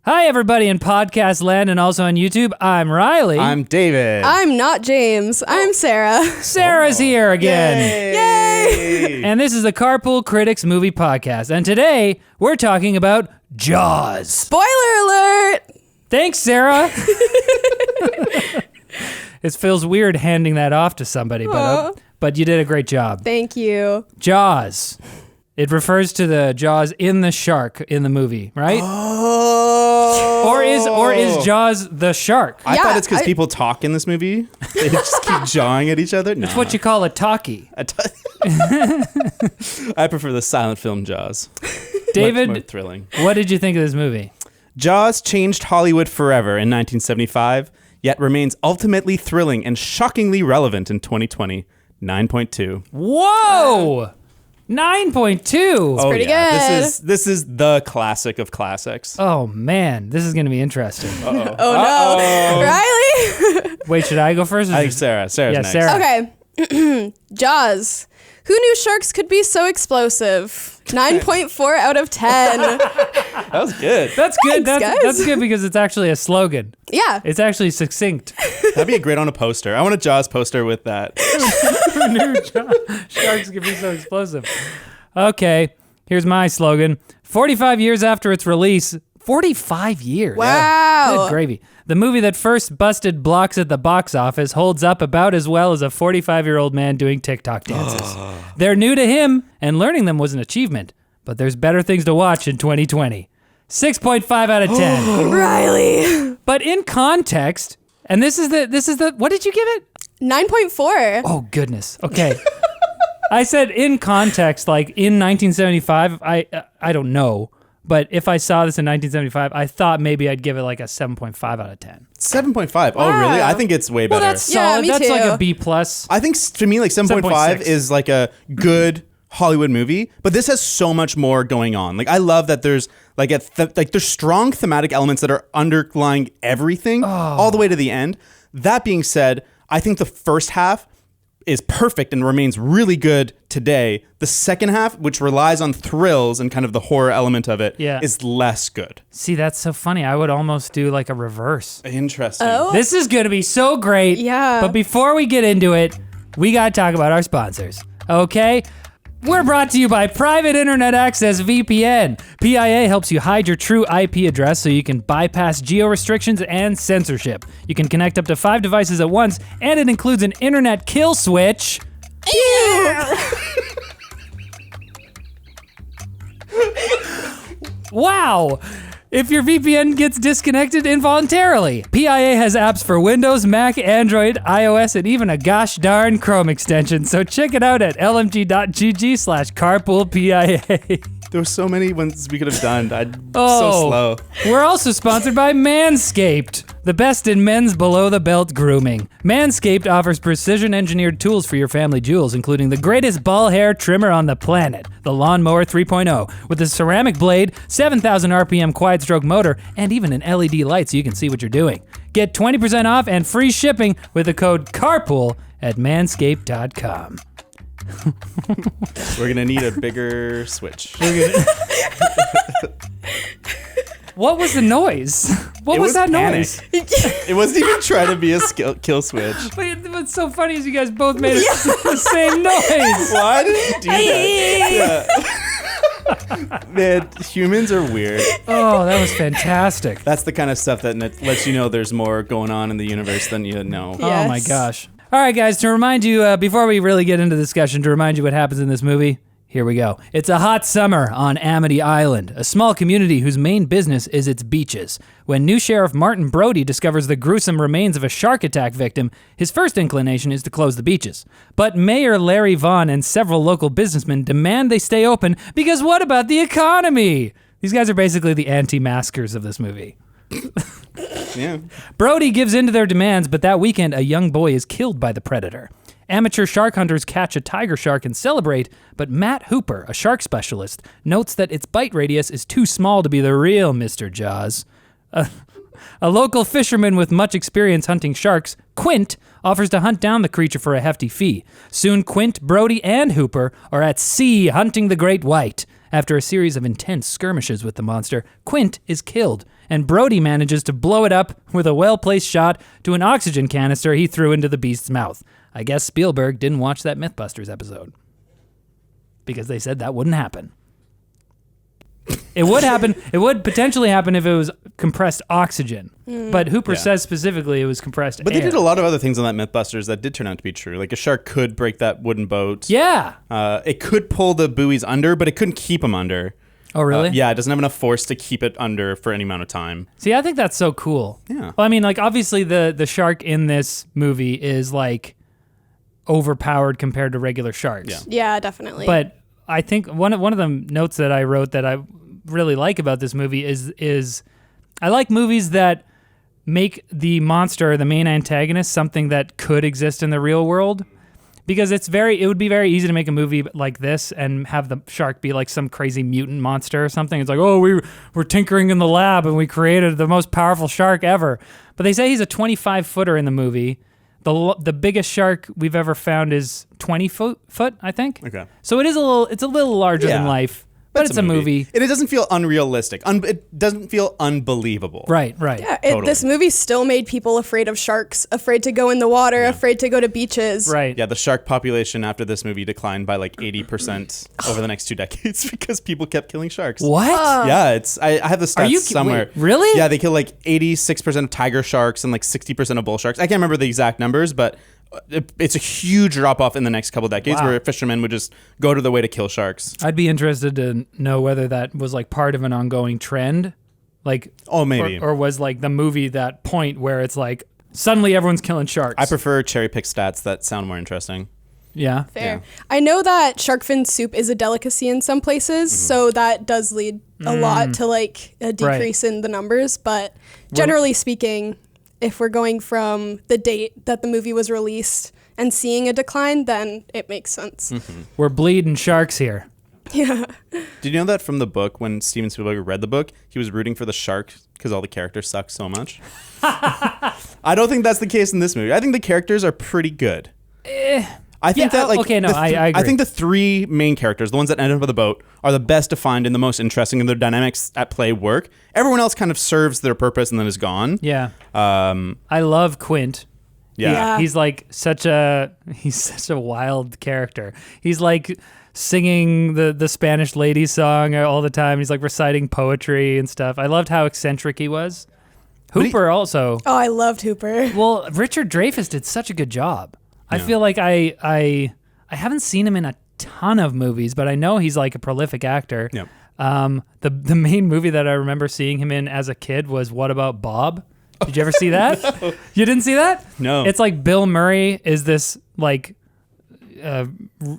Hi, everybody in podcast land and also on YouTube. I'm Riley. I'm David. I'm not James. I'm Sarah. Sarah's here again. Yay! And this is the Carpool Critics Movie Podcast. And today, we're talking about Jaws. Spoiler alert! Thanks, Sarah. It feels weird handing that off to somebody, but you did a great job. Thank you. Jaws. It refers to the jaws in the shark in the movie, right? Oh. Or is Jaws the shark? I thought it's because people talk in this movie. They just keep jawing at each other. It's what you call a talkie. I prefer the silent film Jaws. David, Much more thrilling. what did you think of this movie? Jaws changed Hollywood forever in 1975, yet remains ultimately thrilling and shockingly relevant in 2020. 9.2. Whoa! 9.2. Oh, pretty yeah. good. This is the classic of classics. Oh, man. This is going to be interesting. Uh-oh. Oh no. Riley? Wait, should I go first? Or I think Sarah's Yeah, next. Sarah. Okay. Jaws. Who knew sharks could be so explosive? 9.4 out of 10. That was good. That's good. Thanks, guys. That's good because it's actually a slogan. Yeah. It's actually succinct. That'd be great on a poster. I want a Jaws poster with that. Who knew sharks could be so explosive? Okay, here's my slogan. 45 years after its release, 45 years. Wow. Good gravy. The movie that first busted blocks at the box office holds up about as well as a 45-year-old man doing TikTok dances. They're new to him, and learning them was an achievement. But there's better things to watch in 2020. 6.5 out of 10. Riley. But in context, and this is the what did you give it? 9.4. Oh goodness. Okay. I said in context, like in 1975. I don't know. But if I saw this in 1975, I thought maybe I'd give it like a 7.5 out of 10. 7.5. Oh, really? I think it's way better. Well, that's Yeah, solid. me That's like too. a B plus. I think to me, like 7.5 7.6. is like a good Hollywood movie, but this has so much more going on. Like I love that there's like there's strong thematic elements that are underlying everything all the way to the end. That being said, I think the first half is perfect and remains really good today. The second half, which relies on thrills and kind of the horror element of it, is less good. See, that's so funny. I would almost do like a reverse. Interesting. Oh. This is going to be so great. Yeah. But before we get into it, we got to talk about our sponsors. Okay? We're brought to you by Private Internet Access VPN. PIA helps you hide your true IP address so you can bypass geo-restrictions and censorship. You can connect up to 5 devices at once, and it includes an internet kill switch. Wow! If your VPN gets disconnected involuntarily. PIA has apps for Windows, Mac, Android, iOS, and even a gosh darn Chrome extension. So check it out at lmg.gg/carpoolpia. There were so many ones we could have done. So Oh. slow. We're also sponsored by Manscaped, the best in men's below-the-belt grooming. Manscaped offers precision-engineered tools for your family jewels, including the greatest ball hair trimmer on the planet, the Lawnmower 3.0, with a ceramic blade, 7,000 RPM quiet-stroke motor, and even an LED light so you can see what you're doing. Get 20% off and free shipping with the code CARPOOL at manscaped.com. We're gonna need a bigger switch. What was the noise? What It was was that panic. noise? It wasn't even trying to be a kill switch. But what's so funny is you guys both made the same noise. Why did you do that? Yeah. Man, humans are weird. Oh, that was fantastic. That's the kind of stuff that lets you know there's more going on in the universe than you know. Yeah. Oh my Yes. gosh. All right, guys, to remind you, before we really get into the discussion, to remind you what happens in this movie, here we go. It's a hot summer on Amity Island, a small community whose main business is its beaches. When new Sheriff Martin Brody discovers the gruesome remains of a shark attack victim, his first inclination is to close the beaches. But Mayor Larry Vaughn and several local businessmen demand they stay open because what about the economy? These guys are basically the anti-maskers of this movie. Yeah. Brody gives in to their demands, but that weekend, a young boy is killed by the predator. Amateur shark hunters catch a tiger shark and celebrate, but Matt Hooper, a shark specialist, notes that its bite radius is too small to be the real Mr. Jaws. A local fisherman with much experience hunting sharks, Quint, offers to hunt down the creature for a hefty fee. Soon Quint, Brody, and Hooper are at sea hunting the great white. After a series of intense skirmishes with the monster, Quint is killed, and Brody manages to blow it up with a well-placed shot to an oxygen canister he threw into the beast's mouth. I guess Spielberg didn't watch that Mythbusters episode, because they said that wouldn't happen. It would happen. It would potentially happen if it was compressed oxygen. But Hooper says specifically it was compressed air. But they did a lot of other things on that Mythbusters that did turn out to be true. Like a shark could break that wooden boat. Yeah. It could pull the buoys under, but it couldn't keep them under. Oh, really? Yeah, it doesn't have enough force to keep it under for any amount of time. See, I think that's so cool. Yeah. Well, I mean, like, obviously the shark in this movie is, like, overpowered compared to regular sharks. Yeah. Yeah, definitely. But I think one of the notes that I wrote that I really like about this movie is I like movies that make the monster, the main antagonist, something that could exist in the real world. Because it would be very easy to make a movie like this and have the shark be like some crazy mutant monster or something. It's like, oh, we're tinkering in the lab and we created the most powerful shark ever. But they say he's a 25-footer in the movie. The biggest shark we've ever found is 20 foot, I think. Okay. So it's a little larger than life. But it's a movie. And it doesn't feel unrealistic. It doesn't feel unbelievable. Right. yeah, Totally. This movie still made people afraid of sharks, afraid to go in the water, afraid to go to beaches. Right. Yeah, the shark population after this movie declined by like 80% over the next 2 decades because people kept killing sharks. What? Yeah, I have the stats somewhere. Wait, really? Yeah, they kill like 86% of tiger sharks and like 60% of bull sharks. I can't remember the exact numbers, but it's a huge drop off in the next couple decades where fishermen would just go to the way to kill sharks. I'd be interested to know whether that was like part of an ongoing trend. Like, maybe. Or was like the movie that point where it's like suddenly everyone's killing sharks. I prefer cherry pick stats that sound more interesting. Yeah. Fair. Yeah. I know that shark fin soup is a delicacy in some places, so that does lead a lot to like a decrease in the numbers. But generally speaking, if we're going from the date that the movie was released and seeing a decline, then it makes sense. Mm-hmm. We're bleeding sharks here. Yeah. Did you know that from the book, when Steven Spielberg read the book, he was rooting for the shark because all the characters suck so much? I don't think that's the case in this movie. I think the characters are pretty good. I think that, like, okay, no, I agree. I think the 3 main characters, the ones that end up on the boat, are the best defined and the most interesting, and their dynamics at play work. Everyone else kind of serves their purpose and then is gone. Yeah. I love Quint. Yeah. He's like such a wild character. He's like singing the Spanish lady song all the time. He's like reciting poetry and stuff. I loved how eccentric he was. Hooper also. Oh, I loved Hooper. Well, Richard Dreyfuss did such a good job. I feel like I haven't seen him in a ton of movies, but I know he's like a prolific actor. Yep. The main movie that I remember seeing him in as a kid was What About Bob? Did you ever see that? No. You didn't see that? No. It's like Bill Murray is this like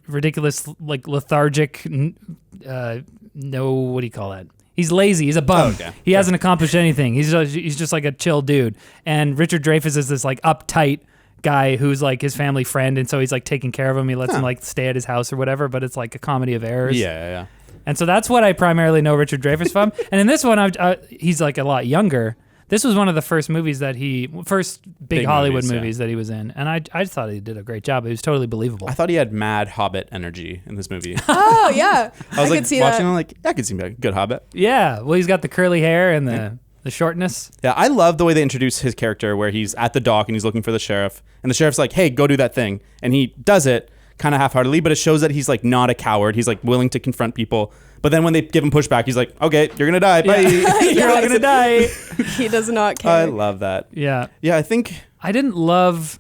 ridiculous, like lethargic, what do you call that? He's lazy. He's a bum. Oh, okay. He hasn't accomplished anything. He's just like a chill dude. And Richard Dreyfuss is this like uptight guy who's like his family friend, and so he's like taking care of him. He lets him like stay at his house or whatever, but it's like a comedy of errors. Yeah. And so that's what I primarily know Richard Dreyfuss from. And in this one, he's like a lot younger. This was one of the first movies that first big Hollywood movies that he was in. And I thought he did a great job. It was totally believable. I thought he had mad Hobbit energy in this movie. Oh, yeah. I was like could see watching that. him like, I could see a good Hobbit. Yeah. Well, he's got the curly hair and the shortness. Yeah, I love the way they introduce his character where he's at the dock and he's looking for the sheriff. And the sheriff's like, hey, go do that thing. And he does it kind of half-heartedly, but it shows that he's like not a coward. He's like willing to confront people. But then when they give him pushback, he's like, okay, you're going to die. Bye. You're all going to die. He does not care. I love that. Yeah. Yeah, I think I didn't love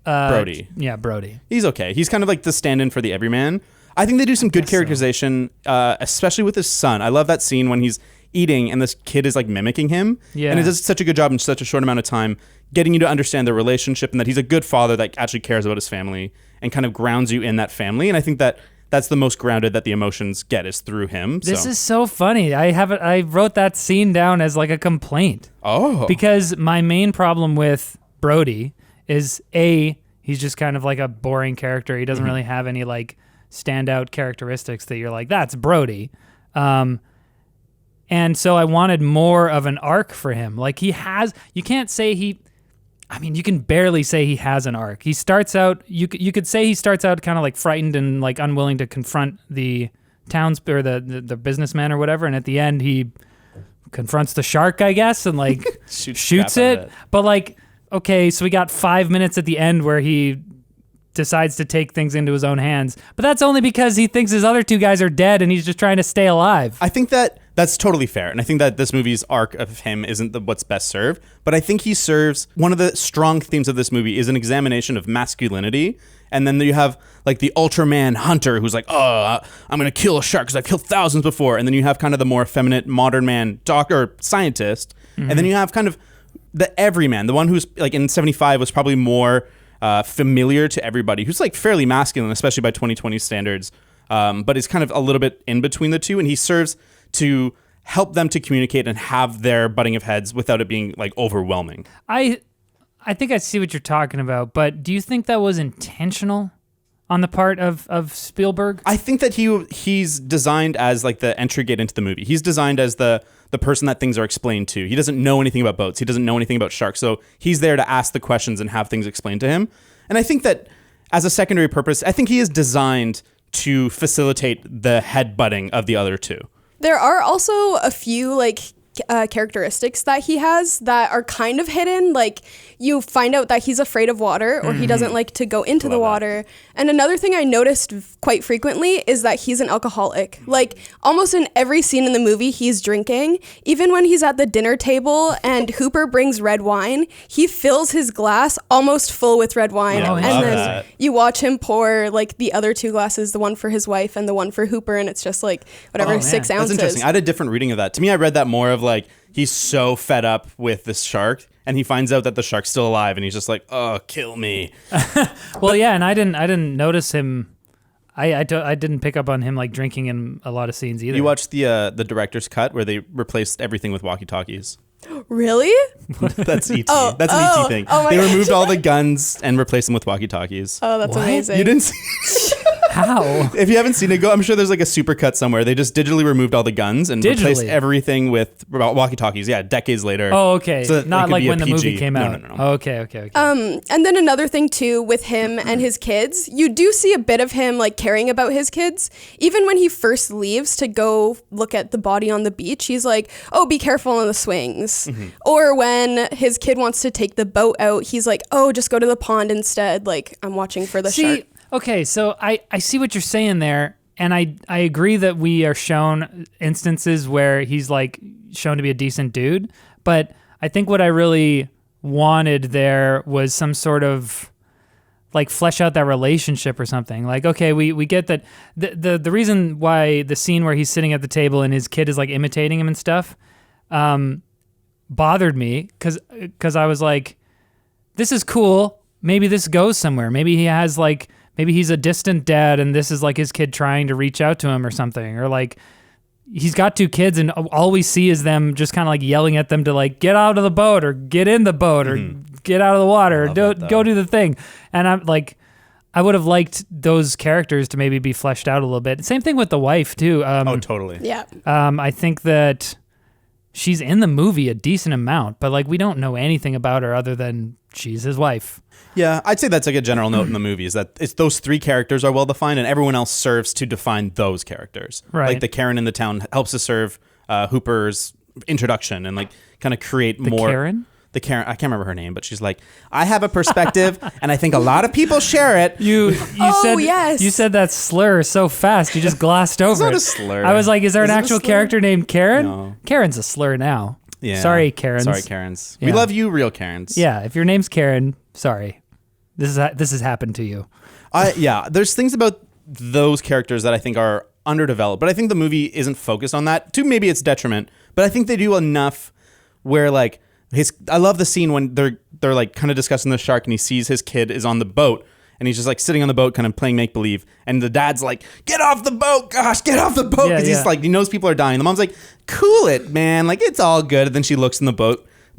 Brody. Yeah, Brody. He's okay. He's kind of like the stand-in for the everyman. I think they do some good characterization, especially with his son. I love that scene when he's eating and this kid is like mimicking him. Yeah. And it does such a good job in such a short amount of time getting you to understand their relationship and that he's a good father that actually cares about his family and kind of grounds you in that family. And I think that that's the most grounded that the emotions get is through him. This is so funny. I wrote that scene down as like a complaint. Oh. Because my main problem with Brody is he's just kind of like a boring character. He doesn't really have any like standout characteristics that you're like, that's Brody. And so I wanted more of an arc for him. Like you can't say you can barely say he has an arc. He starts out, you could say he starts out kind of like frightened and like unwilling to confront the the businessman or whatever, and at the end he confronts the shark, I guess, and like shoots it. But like, okay, so we got 5 minutes at the end where he decides to take things into his own hands, but that's only because he thinks his other two guys are dead and he's just trying to stay alive. I think that's totally fair, and I think that this movie's arc of him isn't what's best served, but I think he serves one of the strong themes of this movie is an examination of masculinity, and then you have like the Ultraman hunter who's like, oh, I'm gonna kill a shark because I've killed thousands before, and then you have kind of the more effeminate modern man doctor scientist, and then you have kind of the everyman, the one who's like in 75 was probably more familiar to everybody, who's like fairly masculine, especially by 2020 standards, but is kind of a little bit in between the two, and he serves to help them to communicate and have their butting of heads without it being like overwhelming. I think I see what you're talking about, but do you think that was intentional on the part of Spielberg? I think that he's designed as like the entry gate into the movie. He's designed as the person that things are explained to. He doesn't know anything about boats. He doesn't know anything about sharks. So he's there to ask the questions and have things explained to him. And I think that as a secondary purpose, I think he is designed to facilitate the headbutting of the other two. There are also a few like characteristics that he has that are kind of hidden. Like you find out that he's afraid of water, or he doesn't like to go into the water. And another thing I noticed quite frequently is that he's an alcoholic. Like almost in every scene in the movie, he's drinking. Even when he's at the dinner table and Hooper brings red wine, he fills his glass almost full with red wine. Yeah, and then you watch him pour like the other two glasses, the one for his wife and the one for Hooper, and it's just like whatever, 6 ounces. That's interesting. I had a different reading of that. To me, I read that more of like he's so fed up with this shark, and he finds out that the shark's still alive, and he's just like, "Oh, kill me." Well, yeah, and I didn't notice him. I didn't pick up on him like drinking in a lot of scenes either. You watched the director's cut where they replaced everything with walkie-talkies. Really? That's ET. That's an ET thing. Oh they my removed all the guns and replaced them with walkie-talkies. Oh, that's amazing. You didn't see? How? If you haven't seen it, I'm sure there's like a supercut somewhere. They just digitally removed all the guns and replaced everything with walkie-talkies. Yeah, decades later. Oh, okay. So not like when the PG. movie came out. No. Oh, okay. And then another thing too with him and his kids, you do see a bit of him like caring about his kids. Even when he first leaves to go look at the body on the beach, he's like, "Oh, be careful on the swings." Or when his kid wants to take the boat out, he's like, "Oh, just go to the pond instead. Like, I'm watching for the shark." Okay, so I see what you're saying there, and I agree that we are shown instances where he's like shown to be a decent dude, but I think what I really wanted there was some sort of like flesh out that relationship or something. Like, okay, we get that the reason why the scene where he's sitting at the table and his kid is like imitating him and stuff bothered me because I was like, this is cool. Maybe this goes somewhere. Maybe he's a distant dad and this is like his kid trying to reach out to him or something. Or like he's got two kids and all we see is them just kind of like yelling at them to like get out of the boat or get in the boat or get out of the water or go do the thing. And I'm like, I would have liked those characters to maybe be fleshed out a little bit. Same thing with the wife too. Totally. Yeah. I think that she's in the movie a decent amount, but like we don't know anything about her other than she's his wife. Yeah, I'd say that's like a general note in the movie is that it's those three characters are well defined and everyone else serves to define those characters. Right. Like the Karen in the town helps to serve Hooper's introduction and like kind of create more. Karen? The Karen, I can't remember her name, but she's like, I have a perspective and I think a lot of people share it. You said yes. You said that slur so fast you just glossed over it. It's not a slur. I was like, is there an actual character named Karen? No. Karen's a slur now. Yeah. Sorry, Karens. Sorry, Karens. Yeah. We love you, real Karens. Yeah, if your name's Karen, sorry. This has happened to you. There's things about those characters that I think are underdeveloped, but I think the movie isn't focused on that. To maybe its detriment, but I think they do enough where like I love the scene when they're like kind of discussing the shark and he sees his kid is on the boat and he's just like sitting on the boat kind of playing make believe and the dad's like, get off the boat, gosh, get off the boat, because he's like, he knows people are dying. The mom's like, cool it, man, like it's all good. And then she looks in the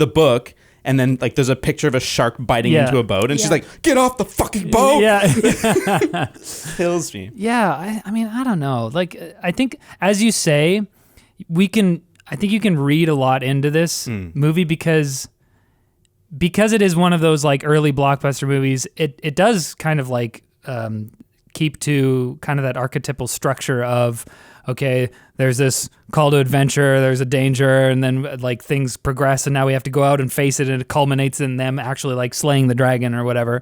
book. And then, like, there's a picture of a shark biting into a boat. And she's like, get off the fucking boat. Yeah. Kills me. Yeah, I mean, I don't know. Like, I think, as you say, I think you can read a lot into this movie because it is one of those, like, early blockbuster movies. It does kind of, like, keep to kind of that archetypal structure of, okay, there's this call to adventure, there's a danger, and then like things progress, and now we have to go out and face it, and it culminates in them actually like slaying the dragon or whatever.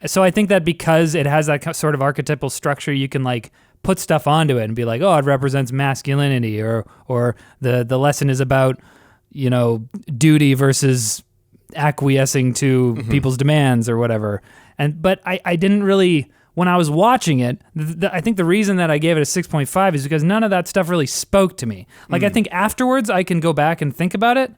So I think that because it has that sort of archetypal structure, you can like put stuff onto it and be like, oh, it represents masculinity, or the lesson is about, you know, duty versus acquiescing to people's demands or whatever. But I didn't really, when I was watching it, I think the reason that I gave it a 6.5 is because none of that stuff really spoke to me. Like I think afterwards I can go back and think about it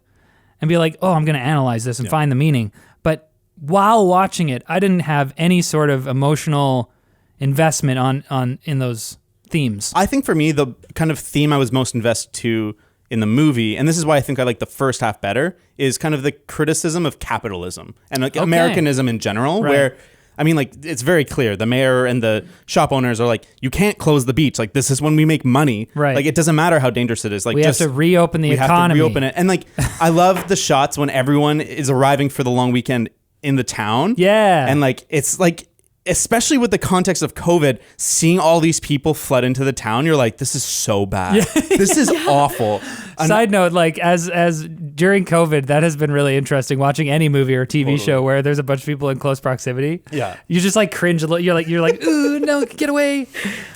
and be like, oh, I'm going to analyze this and find the meaning. But while watching it, I didn't have any sort of emotional investment in those themes. I think for me, the kind of theme I was most invested to in the movie, and this is why I think I like the first half better, is kind of the criticism of capitalism and like Americanism in general, where, I mean, like, it's very clear. The mayor and the shop owners are like, you can't close the beach. Like, this is when we make money. Right. Like, it doesn't matter how dangerous it is. Like, we have to reopen the economy. We have to reopen it. And like, I love the shots when everyone is arriving for the long weekend in the town. Yeah. And like, it's like, especially with the context of COVID, seeing all these people flood into the town, you're like, this is so bad. Yeah. This is awful. Side note, like as during COVID, that has been really interesting. Watching any movie or TV show where there's a bunch of people in close proximity. Yeah, you just like cringe a little. You're like, ooh, no, get away.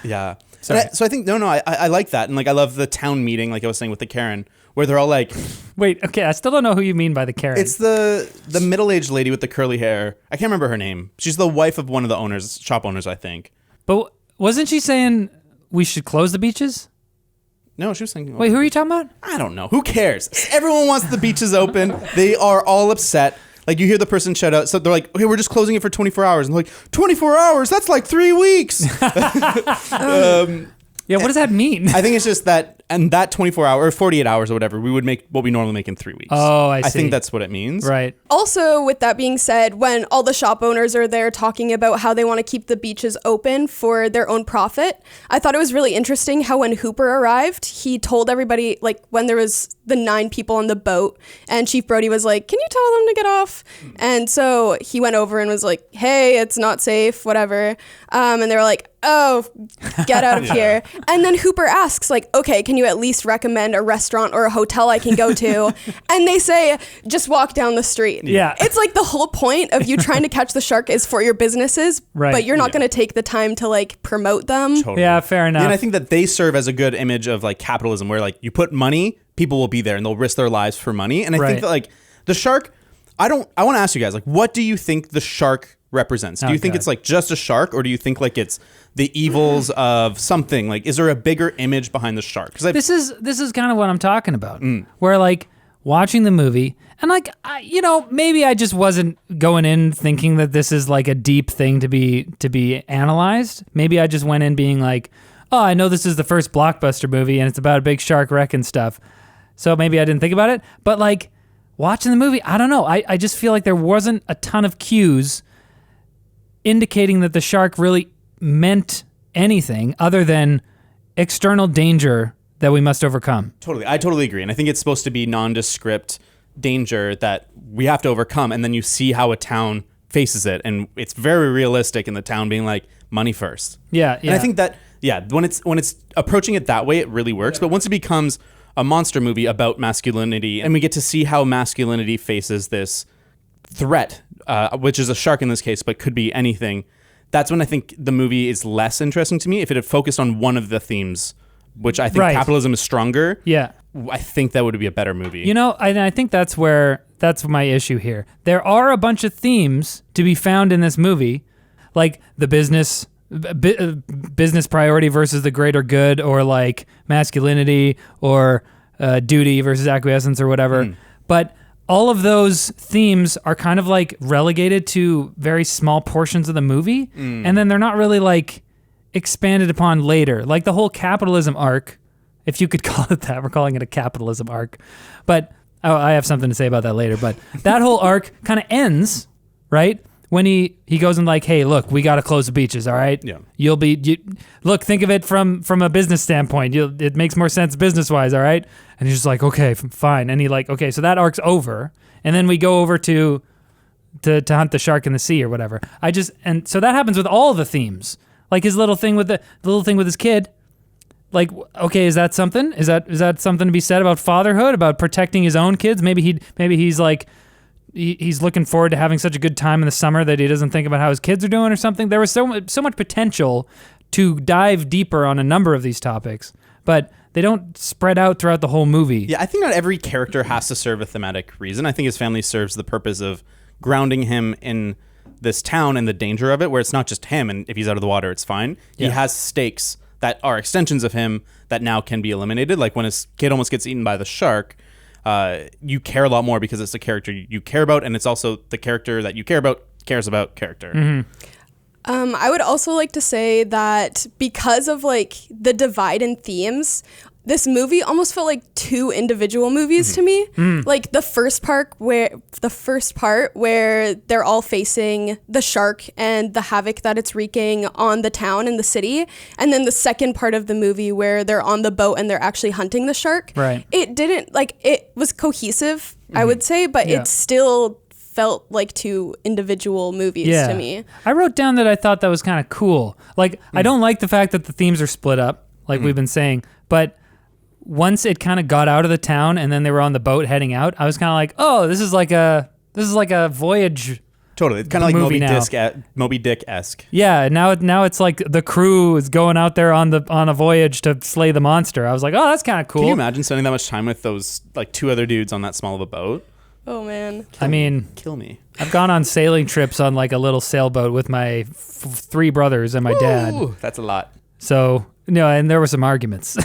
Yeah. So I think I like that, and like I love the town meeting, like I was saying with the Karen, where they're all like, wait, okay, I still don't know who you mean by the Karen. It's the middle-aged lady with the curly hair. I can't remember her name. She's the wife of one of the shop owners, I think. But wasn't she saying we should close the beaches? No, she was saying... Wait, who are you talking about? I don't know. Who cares? Everyone wants the beaches open. They are all upset. Like, you hear the person shout out, so they're like, okay, we're just closing it for 24 hours. And they're like, 24 hours? That's like 3 weeks. Yeah, what does that mean? I think it's just that, and that 24 hour or 48 hours or whatever, we would make what we normally make in 3 weeks. Oh, I see. I think that's what it means. Right. Also, with that being said, when all the shop owners are there talking about how they want to keep the beaches open for their own profit, I thought it was really interesting how when Hooper arrived, he told everybody, like when there was the 9 people on the boat, and Chief Brody was like, can you tell them to get off? And so he went over and was like, hey, it's not safe, whatever. And they were like, oh, get out of here. And then Hooper asks, like, okay, can you at least recommend a restaurant or a hotel I can go to? And they say, just walk down the street. Yeah. It's like the whole point of you trying to catch the shark is for your businesses, but you're not going to take the time to like promote them. Totally. Yeah, fair enough. And I think that they serve as a good image of like capitalism, where like you put money, people will be there and they'll risk their lives for money. And I think that like the shark, I want to ask you guys, like, what do you think the shark represents? Do you think it's like just a shark, or do you think like it's the evils of something? Like, is there a bigger image behind the shark? This is kind of what I'm talking about. Where like watching the movie, and like maybe I just wasn't going in thinking that this is like a deep thing to be analyzed. Maybe I just went in being like, oh, I know this is the first blockbuster movie and it's about a big shark wreck and stuff. So maybe I didn't think about it. But like watching the movie, I don't know. I just feel like there wasn't a ton of cues indicating that the shark really meant anything other than external danger that we must overcome. Totally. I totally agree. And I think it's supposed to be nondescript danger that we have to overcome. And then you see how a town faces it. And it's very realistic in the town being like, money first. Yeah. And I think that, when it's approaching it that way, it really works. But once it becomes a monster movie about masculinity, and we get to see how masculinity faces this threat, which is a shark in this case, but could be anything, that's when I think the movie is less interesting to me. If it had focused on one of the themes, which I think capitalism is stronger, I think that would be a better movie. I think that's my issue here. There are a bunch of themes to be found in this movie, like the business priority versus the greater good, or like masculinity, or duty versus acquiescence, or whatever. But all of those themes are kind of like relegated to very small portions of the movie, and then they're not really like expanded upon later. Like the whole capitalism arc, if you could call it that. We're calling it a capitalism arc. But I have something to say about that later. But that whole arc kind of ends, right? When he goes and like, hey, look, we got to close the beaches, all right? Yeah. Look, think of it from a business standpoint. It makes more sense business-wise, all right? And he's just like, okay, fine. And he like, okay, so that arc's over. And then we go over to hunt the shark in the sea or whatever. And so that happens with all the themes. Like his little thing with the little thing with his kid. Like, okay, is that something? Is that something to be said about fatherhood, about protecting his own kids? Maybe he's like, he's looking forward to having such a good time in the summer that he doesn't think about how his kids are doing or something. There was so much potential to dive deeper on a number of these topics, but they don't spread out throughout the whole movie. Yeah, I think not every character has to serve a thematic reason. I think his family serves the purpose of grounding him in this town and the danger of it, where it's not just him, and if he's out of the water, it's fine. Yeah. He has stakes that are extensions of him that now can be eliminated. Like when his kid almost gets eaten by the shark, you care a lot more because it's the character you care about, and it's also the character that you care about cares about character. Mm-hmm. I would also like to say that because of like the divide in themes, this movie almost felt like two individual movies to me. Like the first part where they're all facing the shark and the havoc that it's wreaking on the town and the city, and then the second part of the movie where they're on the boat and they're actually hunting the shark. Right. It was cohesive, I would say, but it still felt like two individual movies to me. I wrote down that I thought that was kind of cool. Like, I don't like the fact that the themes are split up, like we've been saying, but once it kind of got out of the town and then they were on the boat heading out, I was kind of like, oh, this is like a voyage. Totally. It's kind of like movie Moby Dick-esque. Yeah, now it's like the crew is going out there on a voyage to slay the monster. I was like, oh, that's kind of cool. Can you imagine spending that much time with those like two other dudes on that small of a boat? Oh man. Kill me. I've gone on sailing trips on like a little sailboat with my three brothers and my dad. Ooh, that's a lot. So, and there were some arguments.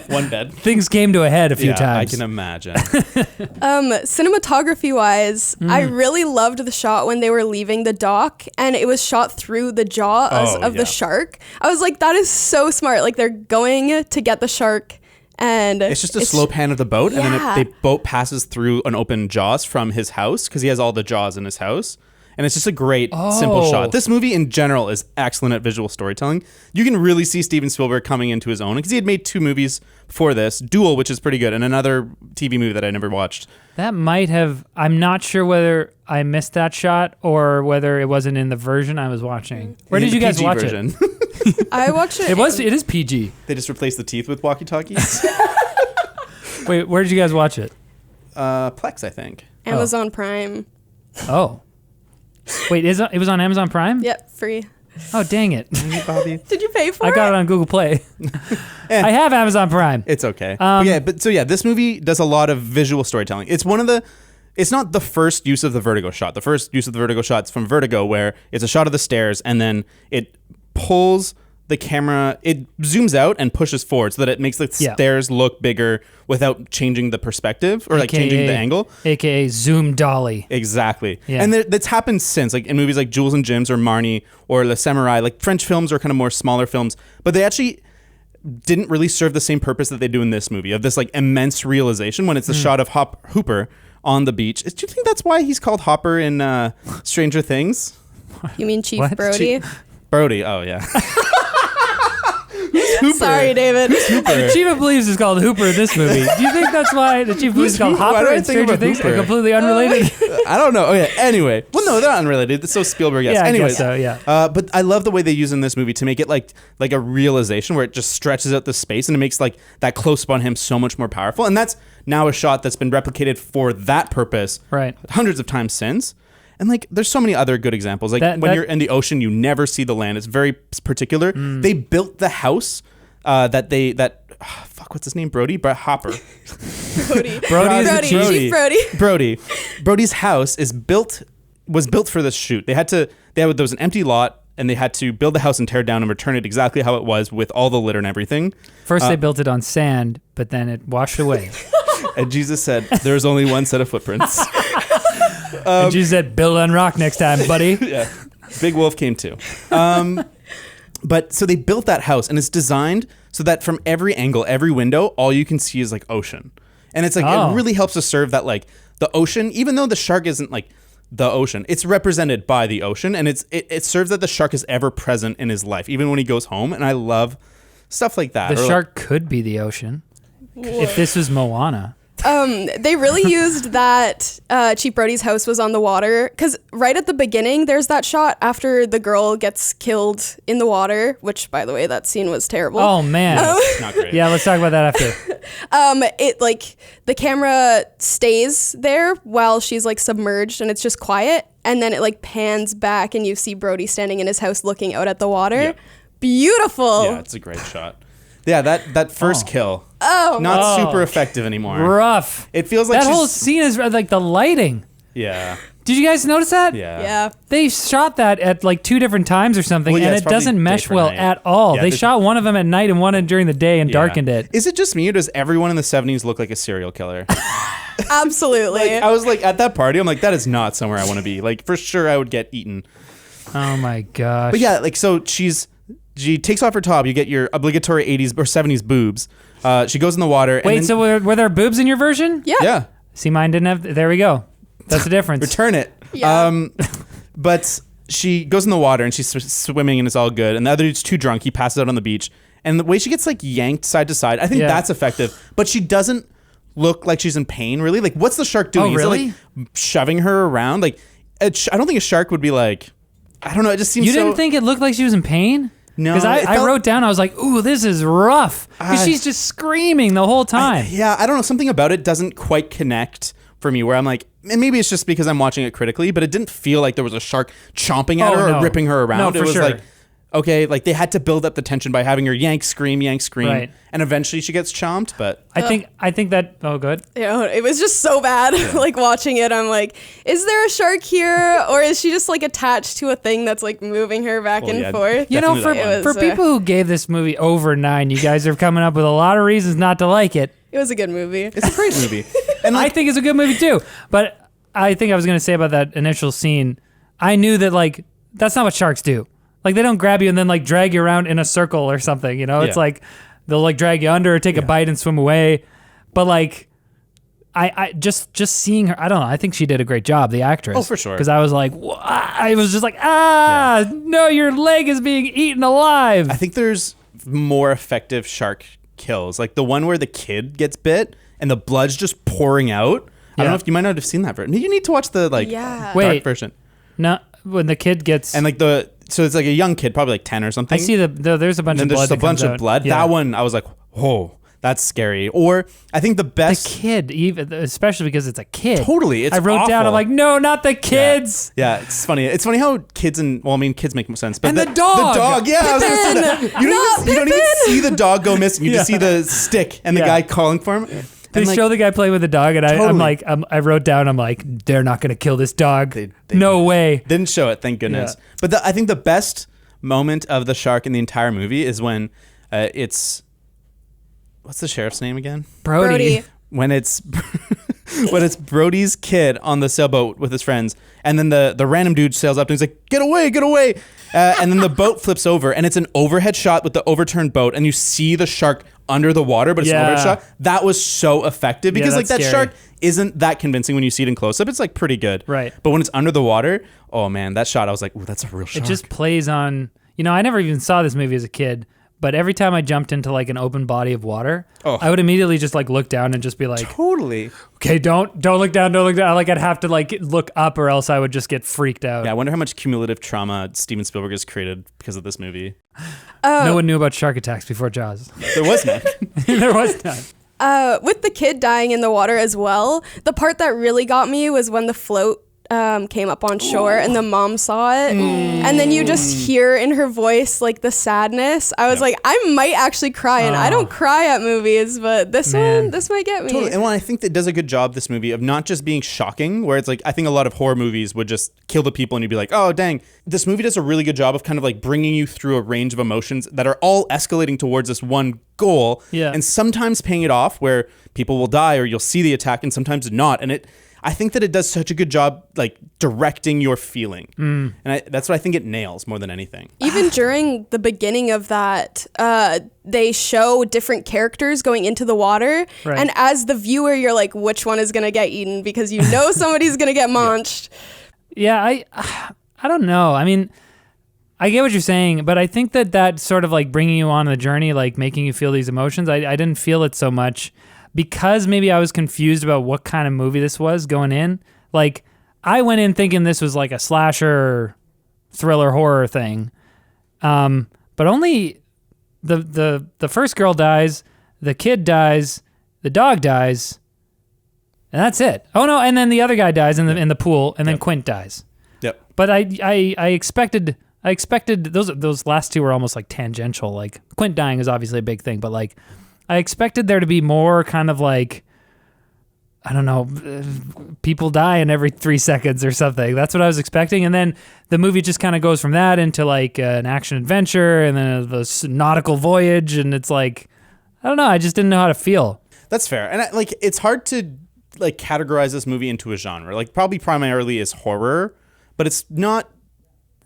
One bed. Things came to a head a few times. I can imagine. Cinematography wise, I really loved the shot when they were leaving the dock and it was shot through the jaw of the shark. I was like, that is so smart. Like they're going to get the shark and it's just a slow pan of the boat, and then the boat passes through an open jaws from his house because he has all the jaws in his house. And it's just a great, simple shot. This movie in general is excellent at visual storytelling. You can really see Steven Spielberg coming into his own because he had made two movies before this, Duel, which is pretty good, and another TV movie that I never watched. That might have, I'm not sure whether I missed that shot or whether it wasn't in the version I was watching. Where did you guys watch it? I watched it. It is PG. They just replaced the teeth with walkie-talkies. Wait, where did you guys watch it? Plex, I think. Amazon Prime. Oh. Wait, it was on Amazon Prime? Yep, free. Oh, dang it. Bobby. Did you pay for it? I got it on Google Play. I have Amazon Prime. It's okay. This movie does a lot of visual storytelling. It's not the first use of the vertigo shot. The first use of the vertigo shot is from Vertigo, where it's a shot of the stairs and then it pulls the camera, it zooms out and pushes forward so that it makes the stairs look bigger without changing the perspective or like changing the angle. AKA zoom dolly. Exactly. Yeah. And that's happened since, like in movies like Jules and Jim's or Marnie or Le Samurai, like French films are kind of more smaller films, but they actually didn't really serve the same purpose that they do in this movie of this like immense realization when it's the shot of Hooper on the beach. Do you think that's why he's called Hopper in Stranger Things? You mean Chief What? Brody? Brody, oh yeah. Hooper. Sorry, David. The Chief of Police is called Hooper in this movie. Do you think that's why the Chief of Police is called Hopper in Stranger Things? They're completely unrelated. I don't know. Oh yeah. Anyway, well, no, they're unrelated. It's so Spielberg. Yes. Yeah, Anyways, I guess so, yeah. But I love the way they use in this movie to make it like a realization where it just stretches out the space and it makes like that close up on him so much more powerful. And that's now a shot that's been replicated for that purpose, right, hundreds of times since. And like, there's so many other good examples. Like when you're in the ocean, you never see the land. It's very particular. They built the house what's his name? Brody? Hopper. Brody. Chief Brody. Brody's house was built for this shoot. There was an empty lot and they had to build the house and tear it down and return it exactly how it was with all the litter and everything. First they built it on sand, but then it washed away. And Jesus said, there's only one set of footprints. And Jesus said, build on rock next time, buddy. Yeah. Big Wolf came too. But so they built that house and it's designed so that from every angle, every window, all you can see is like ocean. And it's like, it really helps to serve that like the ocean, even though the shark isn't like the ocean, it's represented by the ocean. And it serves that the shark is ever present in his life, even when he goes home. And I love stuff like that. The shark could be the ocean. If this was Moana. They really used that Chief Brody's house was on the water, because right at the beginning there's that shot after the girl gets killed in the water, which by the way that scene was terrible. Oh man, Not great. yeah, let's talk about that after. It like the camera stays there while she's like submerged and it's just quiet, and then it like pans back and you see Brody standing in his house looking out at the water. Yeah. Beautiful. Yeah, it's a great shot. Yeah, that first kill. Not super effective anymore. Rough. It feels like that whole scene is like the lighting. Yeah. Did you guys notice that? Yeah. They shot that at like 2 different times or something, Well, yeah, and it's it probably doesn't mesh day for well night. at all. Yeah, they there's- shot one of them at night and one during the day and Yeah. darkened it. Is it just me or does everyone in the 70s look like a serial killer? Absolutely. I was like, at that party, I'm like, that is not somewhere I want to be. Like, for sure I would get eaten. Oh my gosh. But yeah, like, so she takes off her top. You get your obligatory 80s or 70s boobs. She goes in the water. Wait, and then, so were there boobs in your version? yeah. yeah, See, mine didn't have. There we go. That's the difference. return it. Yeah. But she goes in the water and she's swimming and it's all good. And the other dude's too drunk. He passes out on the beach. And the way she gets like yanked side to side, I think Yeah. that's effective. But she doesn't look like she's in pain, really. Like, what's the shark doing? Oh, really? Is it like shoving her around? Like, I don't think a shark would be like, I don't know. It just seems You so... didn't think it looked like she was in pain? No, Because it I felt- wrote down, I was like, ooh, this is rough. Because she's just screaming the whole time. Yeah, I don't know. Something about it doesn't quite connect for me where I'm like, and maybe it's just because I'm watching it critically, but it didn't feel like there was a shark chomping at Oh, her or no. ripping her around. No, It for was sure. like, okay, like they had to build up the tension by having her yank, scream, Right. and eventually she gets chomped, but I think that, oh, good. It was just so bad. Like watching it, I'm like, is there a shark here, or is she just like attached to a thing that's like moving her back Well, and yeah, forth? You know, Definitely that for one. people who gave this movie over 9, you guys are coming up with a lot of reasons not to like it. It was a good movie. it's a great movie. And I like, think it's a good movie too. But I think I was going to say about that initial scene, I knew that like, that's not what sharks do. Like they don't grab you and then like drag you around in a circle or something, you know? It's Yeah. like they'll like drag you under or take a bite and swim away. But like I just seeing her, I don't know, I think she did a great job, the actress. Oh, for sure. Because I was like, I was just like, no, your leg is being eaten alive. I think there's more effective shark kills. Like the one where the kid gets bit and the blood's just pouring out. I don't Yeah. know if you might not have seen that version. You need to watch the like Yeah. dark Wait. version. No, when the kid gets, And like so it's like a young kid, probably like 10 or something. I see there's a bunch And of then blood. there's a that bunch comes of out. blood. Yeah. That one, I was like, whoa, that's scary. Or I think the The best. kid, even especially because it's a kid. Totally, it's I wrote down. awful. I'm like, no, not the kids. Yeah, it's funny. It's funny how kids kids make more sense. But And the dog. The dog, yeah. I was gonna say that. You don't even see the dog go missing. You just Yeah. see the stick and the Yeah. guy calling for him. They And, like, show the guy playing with the dog, and I'm Totally. like, I wrote down, I'm like, they're not gonna kill this dog. They No way. Didn't show it, thank goodness. Yeah. But I think the best moment of the shark in the entire movie is when it's what's the sheriff's name again? Brody. When it's when it's Brody's kid on the sailboat with his friends, and then the random dude sails up and he's like, "Get away, get away!" And then the boat flips over, and it's an overhead shot with the overturned boat, and you see the shark under the water, but it's an Yeah. overhead shot. That was so effective because like that's that scary. shark isn't that convincing when you see it in close up. It's like pretty good, Right. But when it's under the water, oh man, that shot, I was like, "Ooh, that's a real It shark." just plays on. You know, I never even saw this movie as a kid, but every time I jumped into like an open body of water, Oh. I would immediately just like look down and just be like, totally. okay, don't look down, don't look down. Like I'd have to like look up, or else I would just get freaked out. Yeah, I wonder how much cumulative trauma Steven Spielberg has created because of this movie. No one knew about shark attacks before Jaws. There was none. There was none. With the kid dying in the water as well, the part that really got me was when the float came up on shore and the mom saw it, and then you just hear in her voice like the sadness. I was like, I might actually cry, and I don't cry at movies, but this Man. this might get me. Totally. And I think that does a good job, this movie, of not just being shocking, where it's like, I think a lot of horror movies would just kill the people and you'd be like, oh, dang. This movie does a really good job of kind of like bringing you through a range of emotions that are all escalating towards this one goal. Yeah. And sometimes paying it off where people will die or you'll see the attack and sometimes not. And I think that it does such a good job like directing your feeling. And that's what I think it nails more than anything. Even during the beginning of that, they show different characters going into the water. Right. And as the viewer, you're like, which one is going to get eaten? Because you know somebody's going to get munched. Yeah, I don't know. I mean, I get what you're saying, but I think that sort of like bringing you on the journey, like making you feel these emotions, I didn't feel it so much because maybe I was confused about what kind of movie this was going in. Like, I went in thinking this was like a slasher, thriller, horror thing, but only the first girl dies, the kid dies, the dog dies, and that's it. Oh no, and then the other guy dies in the pool, and then Quint dies. Yep. But I expected those last two were almost like tangential. Like Quint dying is obviously a big thing, but like I expected there to be more kind of like, I don't know, people dying every 3 seconds or something. That's what I was expecting. And then the movie just kind of goes from that into like an action adventure and then a nautical voyage. And it's like, I don't know. I just didn't know how to feel. That's fair. And like, it's hard to like categorize this movie into a genre. Like probably primarily is horror, but it's not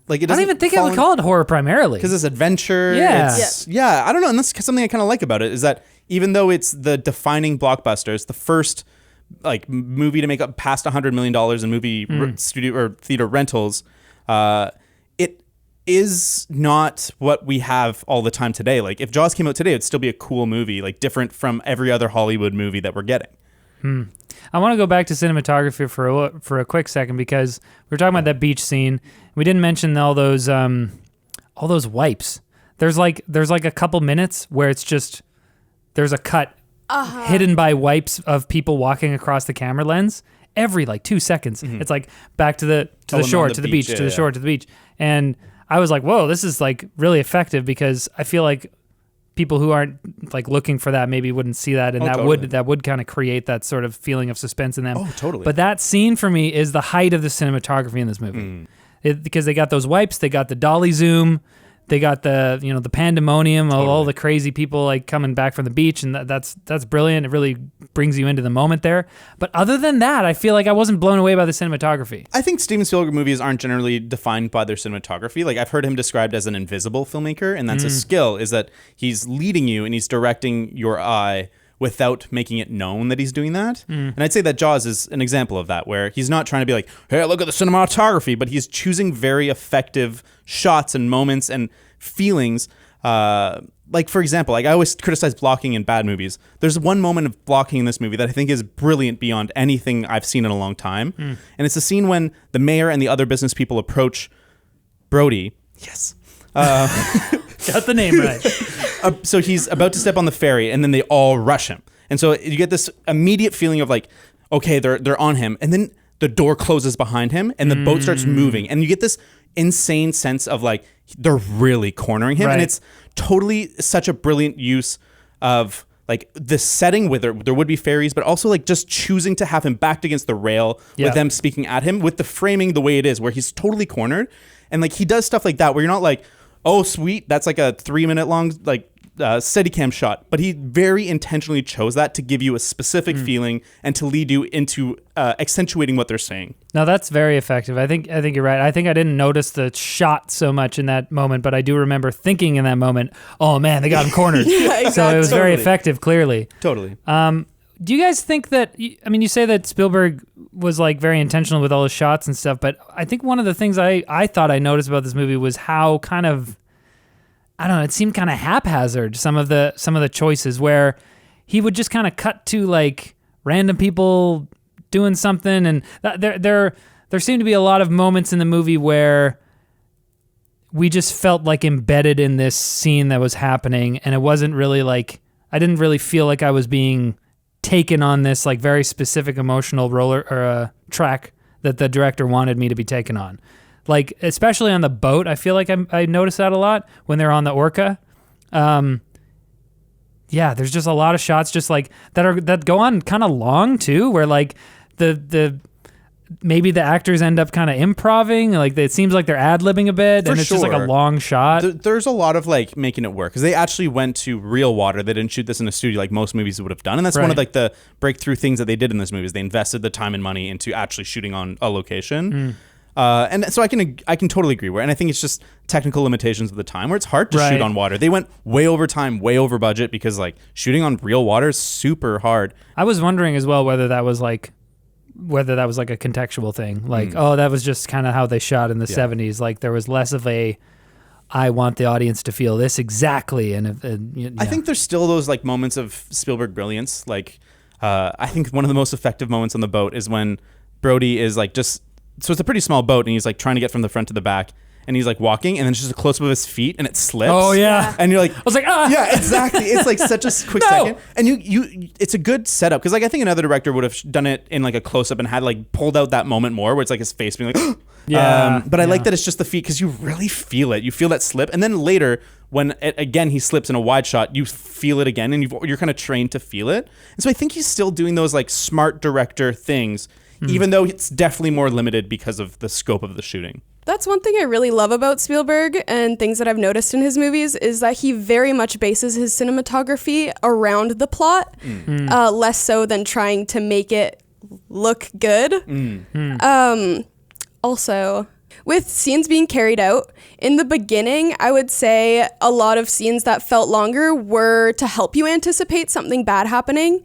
like, it I don't even think I would call it horror primarily. Because it's adventure. Yeah. Yeah, I don't know. And that's something I kind of like about it is that even though it's the defining blockbuster, it's the first like movie to make up past $100 million in movie studio or theater rentals, it is not what we have all the time today. Like if Jaws came out today, it'd still be a cool movie, like different from every other Hollywood movie that we're getting. I want to go back to cinematography for a quick second because we were talking about that beach scene. We didn't mention all those wipes. There's like a couple minutes where it's just there's a cut hidden by wipes of people walking across the camera lens every like 2 seconds. It's like back to the shore, to the beach, to the shore, to the beach. And I was like, whoa, this is like really effective because I feel like people who aren't like looking for that maybe wouldn't see that, and that would kind of create that sort of feeling of suspense in them. Oh, totally. But that scene for me is the height of the cinematography in this movie. Because they got those wipes, they got the dolly zoom, they got the the pandemonium of all the crazy people like coming back from the beach, and that's brilliant. It really brings you into the moment there. But other than that, I feel like I wasn't blown away by the cinematography. I think Steven Spielberg movies aren't generally defined by their cinematography. Like I've heard him described as an invisible filmmaker, and that's a skill, is that he's leading you and he's directing your eye without making it known that he's doing that. And I'd say that Jaws is an example of that, where he's not trying to be like, hey, look at the cinematography, but he's choosing very effective shots and moments and feelings. Like, for example, like I always criticize blocking in bad movies. There's one moment of blocking in this movie that I think is brilliant beyond anything I've seen in a long time. And it's a scene when the mayor and the other business people approach Brody. Yes. Got the name right. So he's about to step on the ferry, and then they all rush him. And so you get this immediate feeling of like, okay, they're on him. And then the door closes behind him, and the boat starts moving. And you get this insane sense of like, they're really cornering him. Right. And it's totally such a brilliant use of like the setting where there would be fairies, but also like just choosing to have him backed against the rail with them speaking at him, with the framing the way it is, where he's totally cornered. And like he does stuff like that where you're not like, oh, sweet, that's like a 3-minute long like Steadicam shot, but he very intentionally chose that to give you a specific feeling and to lead you into accentuating what they're saying. No, that's very effective. I think you're right. I think I didn't notice the shot so much in that moment, but I do remember thinking in that moment, oh man, they got him cornered. Exactly. So it was very effective, clearly. Totally. Do you guys think that, I mean, you say that Spielberg was like very intentional with all his shots and stuff, but I think one of the things I thought I noticed about this movie was how kind of, I don't know, it seemed kind of haphazard, some of the choices, where he would just kind of cut to like random people doing something, and there seemed to be a lot of moments in the movie where we just felt like embedded in this scene that was happening, and it wasn't really like, I didn't really feel like I was being taken on this like very specific emotional roller or track that the director wanted me to be taken on. Like, especially on the boat, I feel like I noticed that a lot when they're on the Orca. Yeah, there's just a lot of shots just like that go on kind of long too, where like the maybe the actors end up kind of improving, like it seems like they're ad-libbing a bit, and it's just like a long shot. There's a lot of like making it work, because they actually went to real water. They didn't shoot this in a studio like most movies would have done, and that's one of like the breakthrough things that they did in this movie, is they invested the time and money into actually shooting on a location. And so I can totally agree and I think it's just technical limitations of the time where it's hard to shoot on water. They went way over time, way over budget, because like shooting on real water is super hard. I was wondering as well whether that was like a contextual thing, like oh, that was just kind of how they shot in the 70s. Like there was less of a, I want the audience to feel this exactly, and I think there's still those like moments of Spielberg brilliance. Like I think one of the most effective moments on the boat is when Brody is like just, so it's a pretty small boat, and he's like trying to get from the front to the back, and he's like walking, and then it's just a close up of his feet, and it slips. Oh yeah. And you're like, I was like, ah. yeah, exactly. It's like such a quick second, and you it's a good setup, because like I think another director would have done it in like a close up and had like pulled out that moment more where it's like his face being like, but I like that it's just the feet, because you really feel it. You feel that slip, and then later when again he slips in a wide shot, you feel it again, and you're kind of trained to feel it. And so I think he's still doing those like smart director things, even though it's definitely more limited because of the scope of the shooting. That's one thing I really love about Spielberg, and things that I've noticed in his movies is that he very much bases his cinematography around the plot, less so than trying to make it look good. Also, with scenes being carried out, in the beginning, I would say a lot of scenes that felt longer were to help you anticipate something bad happening.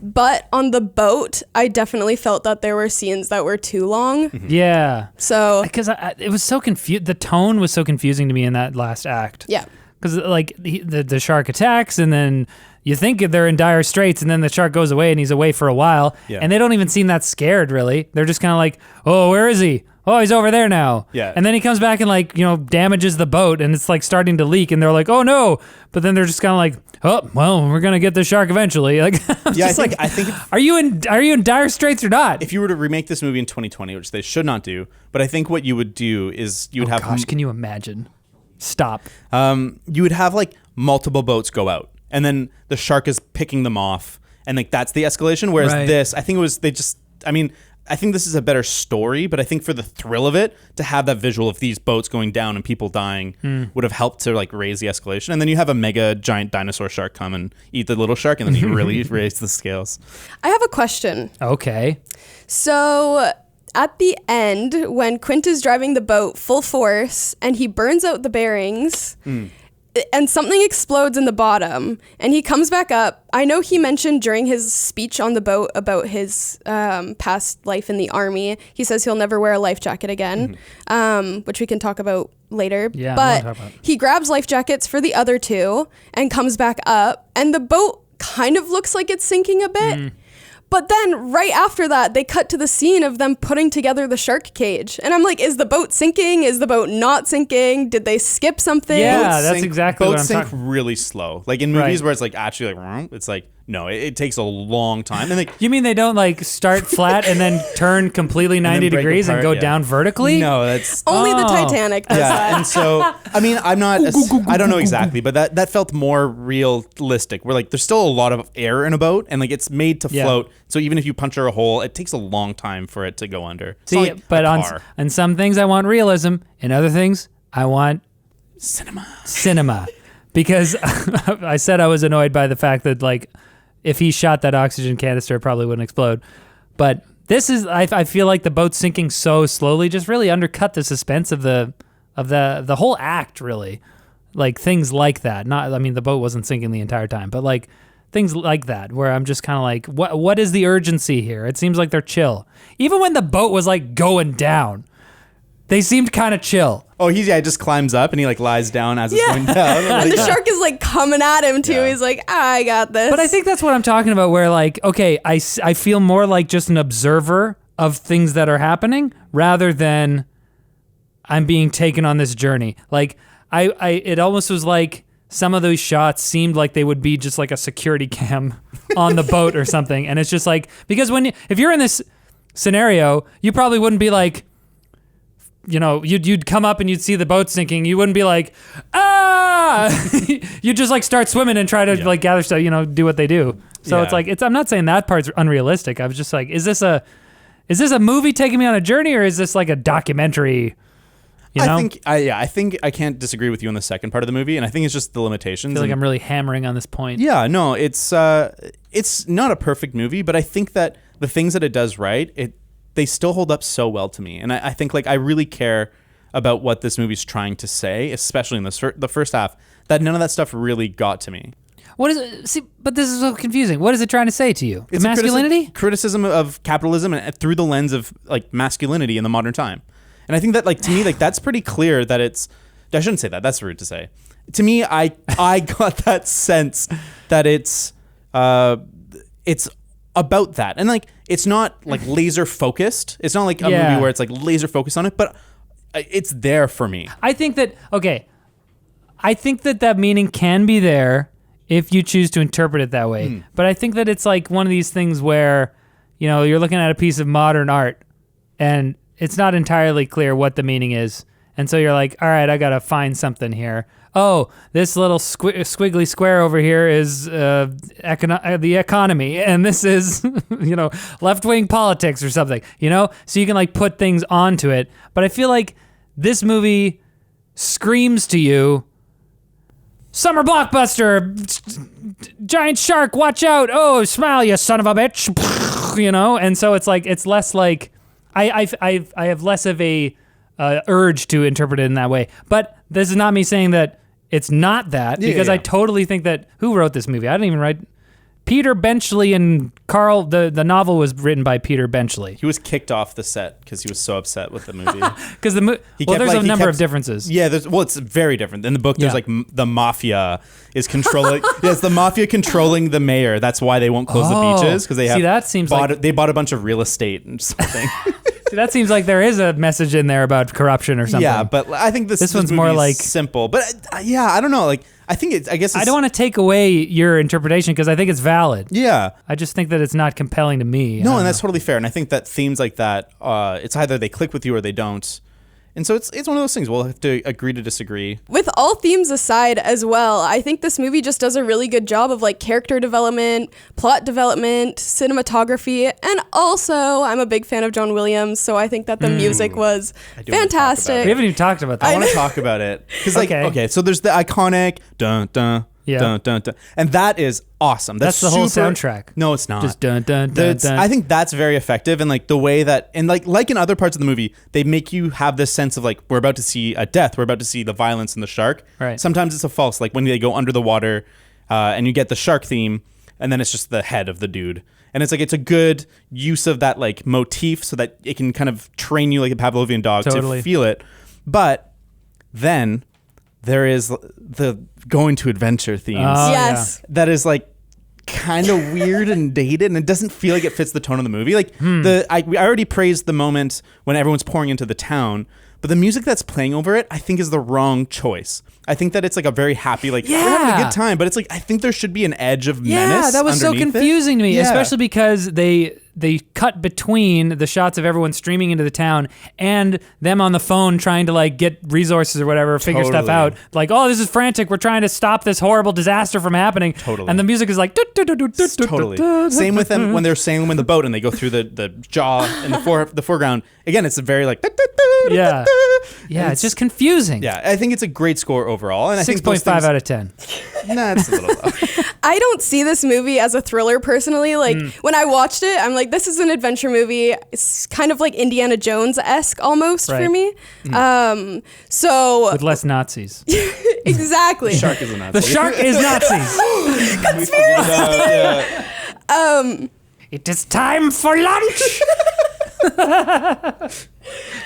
But on the boat, I definitely felt that there were scenes that were too long. Yeah. So, Because it was so confused. The tone was so confusing to me in that last act. yeah. Because like the shark attacks, and then you think they're in dire straits, and then the shark goes away, and he's away for a while, and they don't even seem that scared, really. They're just kind of like, oh, where is he? Oh, he's over there now. Yeah. And then he comes back and like, damages the boat, and it's like starting to leak, and they're like, oh no. But then they're just kind of like, oh, well, we're gonna get the shark eventually. Like, I think if, are you in dire straits or not? if you were to remake this movie in 2020, which they should not do, but I think what you would do is you would have Gosh, can you imagine? Stop. you would have like multiple boats go out, and then the shark is picking them off, and like that's the escalation. Whereas Right. this, I think I think this is a better story, but I think for the thrill of it, to have that visual of these boats going down and people dying would have helped to like raise the escalation. And then you have a mega giant dinosaur shark come and eat the little shark, and then you really raise the scales. I have a question. Okay. So, at the end, when Quint is driving the boat full force and he burns out the bearings and something explodes in the bottom and he comes back up, I know he mentioned during his speech on the boat about his past life in the army, he says he'll never wear a life jacket again, which we can talk about later. Yeah, I but wanna talk about it. he grabs life jackets for the other two and comes back up, and the boat kind of looks like it's sinking a bit. But then right after that, they cut to the scene of them putting together the shark cage. And I'm like, is the boat sinking? Is the boat not sinking? Did they skip something? Yeah, that's exactly what I'm sink talking. really slow. Like in movies Right. where it's like actually like, it's like, no, it takes a long time. And like, You mean they don't like start flat and then turn completely 90 break degrees and apart, go yeah. down vertically? no, that's Only the Oh. Titanic does yeah. that. And so, I mean, I'm not, I don't know exactly, but that felt more realistic. Where like there's still a lot of air in a boat, and like it's made to Yeah. float. So even if you puncture a hole, it takes a long time for it to go under. It's See, not like but a on car. some things I want realism, in other things I want cinema. Because I said I was annoyed by the fact that like if he shot that oxygen canister, it probably wouldn't explode. But this is, I feel like the boat sinking so slowly just really undercut the suspense of the whole act, really. Like things like that. Not, I mean, the boat wasn't sinking the entire time, but like things like that, where I'm just kind of like, what is the urgency here? It seems like they're chill. Even when the boat was like going down, they seemed kind of chill. Oh, he just climbs up and he like lies down as it's going down. And the shark is like coming at him too. Yeah. He's like, I got this. But I think that's what I'm talking about, where like, okay, I feel more like just an observer of things that are happening rather than I'm being taken on this journey. Like it almost was like some of those shots seemed like they would be just like a security cam on the boat or something. And it's just like, because if you're in this scenario, you probably wouldn't be like, you'd come up and you'd see the boat sinking. You wouldn't be like, you'd just like start swimming and try to like gather stuff, do what they do. So Yeah. it's like, I'm not saying that part's unrealistic. I was just like, is this a movie taking me on a journey, or is this like a documentary? I think I can't disagree with you on the second part of the movie, and I think it's just the limitations. I feel like and- I'm really hammering on this point. Yeah, no, it's not a perfect movie, but I think that the things that it does right, they still hold up so well to me. And I think like I really care about what this movie's trying to say, especially in the first half, that none of that stuff really got to me. What is it? See, but this is so confusing. What is it trying to say to you? It's a Masculinity? criticism of capitalism and through the lens of like masculinity in the modern time. And I think that like to me, like that's pretty clear that I shouldn't say that. That's rude to say. To me, I got that sense that it's about that. And like it's not like laser focused. It's not like a movie where it's like laser focused on it, but it's there for me. I think that that meaning can be there if you choose to interpret it that way. But I think that it's like one of these things where, you know, you're looking at a piece of modern art and it's not entirely clear what the meaning is. And so you're like, all right, I got to find something here. Oh, this little squiggly square over here is the economy, and this is, you know, left-wing politics or something, you know? So you can like put things onto it. But I feel like this movie screams to you, summer blockbuster, giant shark, watch out. Oh, smile, you son of a bitch. You know? And so it's like, it's less like, I have less of a urge to interpret it in that way. But this is not me saying that it's not that, because I totally think that, who wrote this movie? I didn't even write. Peter Benchley and Carl, the novel was written by Peter Benchley. He was kicked off the set because he was so upset with the movie. Because there's a number of differences. Yeah, it's very different. In the book, there's like the mafia is controlling. It's the mafia controlling the mayor. That's why they won't close the beaches, because they bought a bunch of real estate and something. See, that seems like there is a message in there about corruption or something. Yeah, but I think this one's more like simple. But I don't know. Like, I guess I don't want to take away your interpretation because I think it's valid. Yeah. I just think that it's not compelling to me. No, and that's totally fair. And I think that themes like that, it's either they click with you or they don't. And so it's one of those things. We'll have to agree to disagree. With all themes aside as well, I think this movie just does a really good job of like character development, plot development, cinematography, and also I'm a big fan of John Williams, so I think that the music was fantastic. We haven't even talked about that. I want to talk about it. Because okay, so there's the iconic dun dun. Yeah. Dun, dun, dun. And that is awesome. That's the whole soundtrack. No, it's not. Just dun, dun, dun, dun. I think that's very effective. And like the way that, and like in other parts of the movie, they make you have this sense of like, we're about to see a death. We're about to see the violence in the shark. Right. Sometimes it's a false, like when they go under the water and you get the shark theme and then it's just the head of the dude. And it's like, it's a good use of that like motif so that it can kind of train you like a Pavlovian dog to feel it. But then there is the going to adventure themes. Yes. That is like kind of weird and dated, and it doesn't feel like it fits the tone of the movie. Like I already praised the moment when everyone's pouring into the town, but the music that's playing over it, I think, is the wrong choice. I think that it's like a very happy, like, we're having a good time, but it's like, I think there should be an edge of menace. Yeah, that was so confusing to me, especially because they cut between the shots of everyone streaming into the town and them on the phone trying to like get resources or whatever, figure stuff out. Like, oh, this is frantic. We're trying to stop this horrible disaster from happening. Totally. And the music is like, totally. Same with them when they're sailing in the boat and they go through the jaw in the foreground. Again, it's a very like, yeah, it's just confusing. Yeah, I think it's a great score overall. And I think 6.5 out of 10. Nah, it's a little low. I don't see this movie as a thriller personally. Like when I watched it, I'm like, this is an adventure movie. It's kind of like Indiana Jones-esque almost for me. So with less Nazis. Exactly. The shark is a Nazi. The shark is Nazis. It is time for lunch.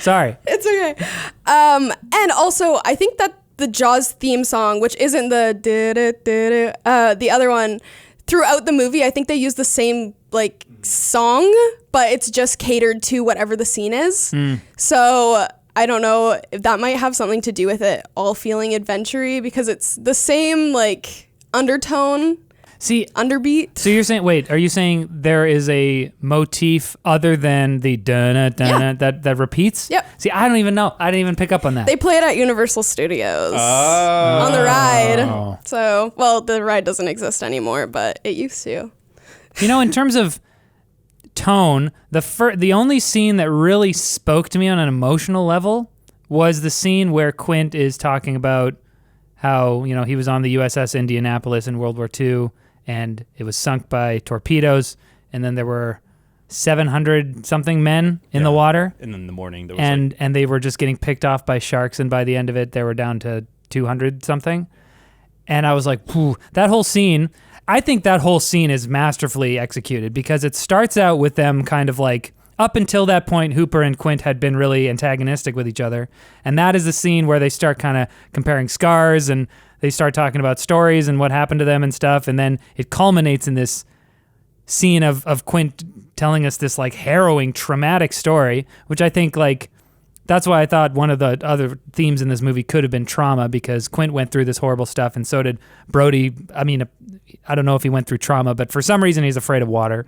Sorry. It's okay. And also, I think that the Jaws theme song, which isn't the other one, throughout the movie, I think they use the same like song, but it's just catered to whatever the scene is. So I don't know if that might have something to do with it all feeling adventure-y, because it's the same like undertone. See, underbeat. So you're saying, wait, are you saying there is a motif other than the dun-na that repeats? Yep. See, I don't even know. I didn't even pick up on that. They play it at Universal Studios on the ride. So, well, the ride doesn't exist anymore, but it used to. You know, in terms of tone, the only scene that really spoke to me on an emotional level was the scene where Quint is talking about how, you know, he was on the USS Indianapolis in World War II, and it was sunk by torpedoes, and then there were 700-something men in the water. And in the morning, there was and they were just getting picked off by sharks, and by the end of it, they were down to 200-something. And I was like, whew, that whole scene, I think that whole scene is masterfully executed, because it starts out with them kind of like, up until that point, Hooper and Quint had been really antagonistic with each other. And that is the scene where they start kind of comparing scars, and they start talking about stories and what happened to them and stuff. And then it culminates in this scene of Quint telling us this like harrowing, traumatic story, which I think like that's why I thought one of the other themes in this movie could have been trauma, because Quint went through this horrible stuff, and so did Brody. I mean, I don't know if he went through trauma, but for some reason he's afraid of water.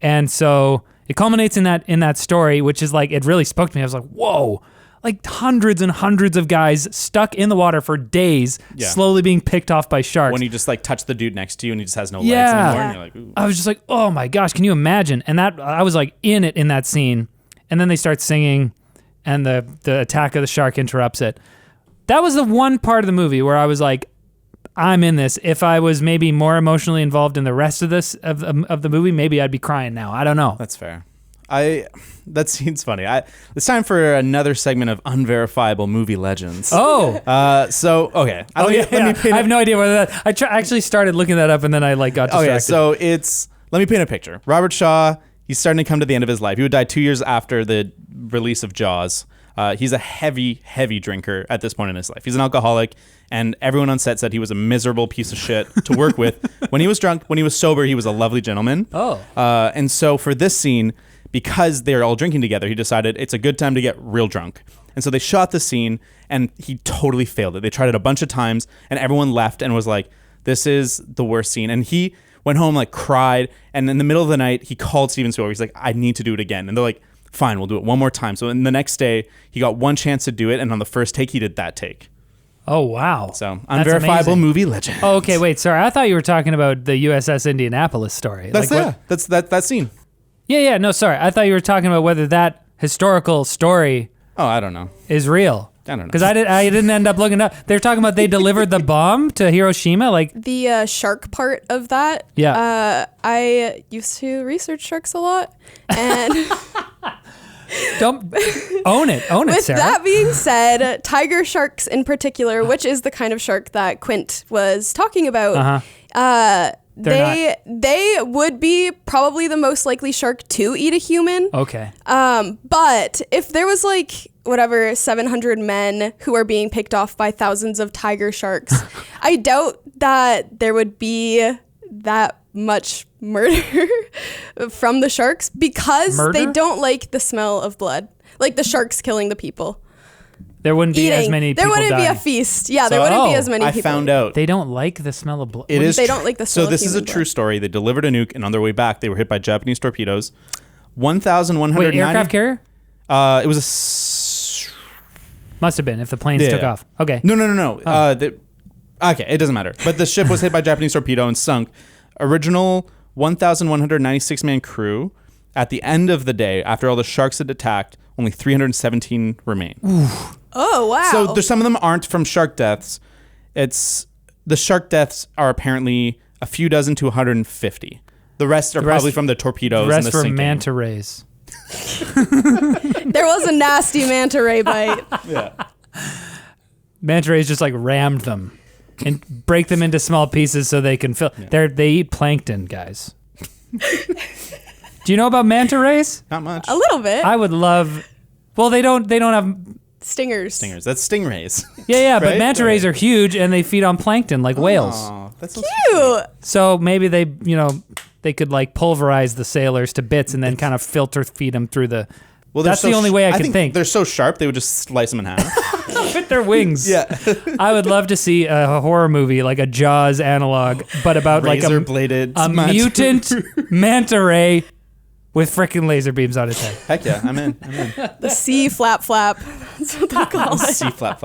And so it culminates in that story, which is like, it really spoke to me. I was like, whoa, like hundreds and hundreds of guys stuck in the water for days, slowly being picked off by sharks. When you just like touch the dude next to you and he just has no legs anymore, and you're like, ooh. I was just like, oh my gosh, can you imagine? And that I was like in that scene, and then they start singing, and the attack of the shark interrupts it. That was the one part of the movie where I was like, I'm in this. If I was maybe more emotionally involved in the rest of this of the movie, maybe I'd be crying now. I don't know. That's fair. That scene's funny. It's time for another segment of unverifiable movie legends. Oh. Okay. Let me paint I have no idea whether that. I actually started looking that up, and then I like got distracted. Okay, so let me paint a picture. Robert Shaw, he's starting to come to the end of his life. He would die 2 years after the release of Jaws. He's a heavy, heavy drinker at this point in his life. He's an alcoholic, and everyone on set said he was a miserable piece of shit to work with. When he was drunk, when he was sober, he was a lovely gentleman. Oh. And so for this scene, because they're all drinking together, he decided it's a good time to get real drunk. And so they shot the scene, and he totally failed it. They tried it a bunch of times, and everyone left and was like, this is the worst scene. And he went home, like, cried, and in the middle of the night, he called Steven Spielberg. He's like, I need to do it again. And they're like, fine, we'll do it one more time. So in the next day, he got one chance to do it, and on the first take, he did that take. Oh, wow. So, unverifiable movie legend. Oh, okay, wait, sorry. I thought you were talking about the USS Indianapolis story. That's that scene. Yeah, no, sorry. I thought you were talking about whether that historical story I don't know. is real. I don't know. Because I didn't end up looking up. They're talking about they delivered the bomb to Hiroshima, like the shark part of that. Yeah. I used to research sharks a lot, and don't own it, with Sarah. that being said, tiger sharks in particular, which is the kind of shark that Quint was talking about, they would be probably the most likely shark to eat a human. Okay. But if there was like 700 men who are being picked off by thousands of tiger sharks, I doubt that there would be that much murder from the sharks, because they don't like the smell of blood. Like the sharks killing the people. There wouldn't be as many people There wouldn't dying. be a feast. Yeah, there wouldn't be as many people. I found out. They don't like the smell of blood. They don't like the smell So of this is a human true blood. story. They delivered a nuke, and on their way back, they were hit by Japanese torpedoes. 1,190. Wait, aircraft carrier? It was Must have been if the planes took off. Okay. No. Okay, it doesn't matter. But the ship was hit by Japanese torpedo and sunk. Original 1,196 man crew. At the end of the day, after all the sharks had attacked, only 317 remain. Oof. Oh, wow. So there's some of them aren't from shark deaths. The shark deaths are apparently a few dozen to 150. The rest are probably from the torpedoes. The rest and the were sinking. manta rays. There was a nasty manta ray bite. Yeah. Manta rays just like rammed them and break them into small pieces so they can fill. Yeah. They eat plankton, guys. Do you know about manta rays? Not much. A little bit. I would love. Well, they don't have Stingers. That's stingrays. Yeah, but Right? manta rays are huge and they feed on plankton like whales. Oh, that's so Cute. So maybe they could like pulverize the sailors to bits and then kind of filter feed them through the. Well, that's the only way I can think. They're so sharp they would just slice them in half. Fit their wings. Yeah. I would love to see a horror movie like a Jaws analog, but about like a bladed mutant manta ray with frickin' laser beams on its head. Heck yeah, I'm in. The sea flap. That's what they call it. C flap.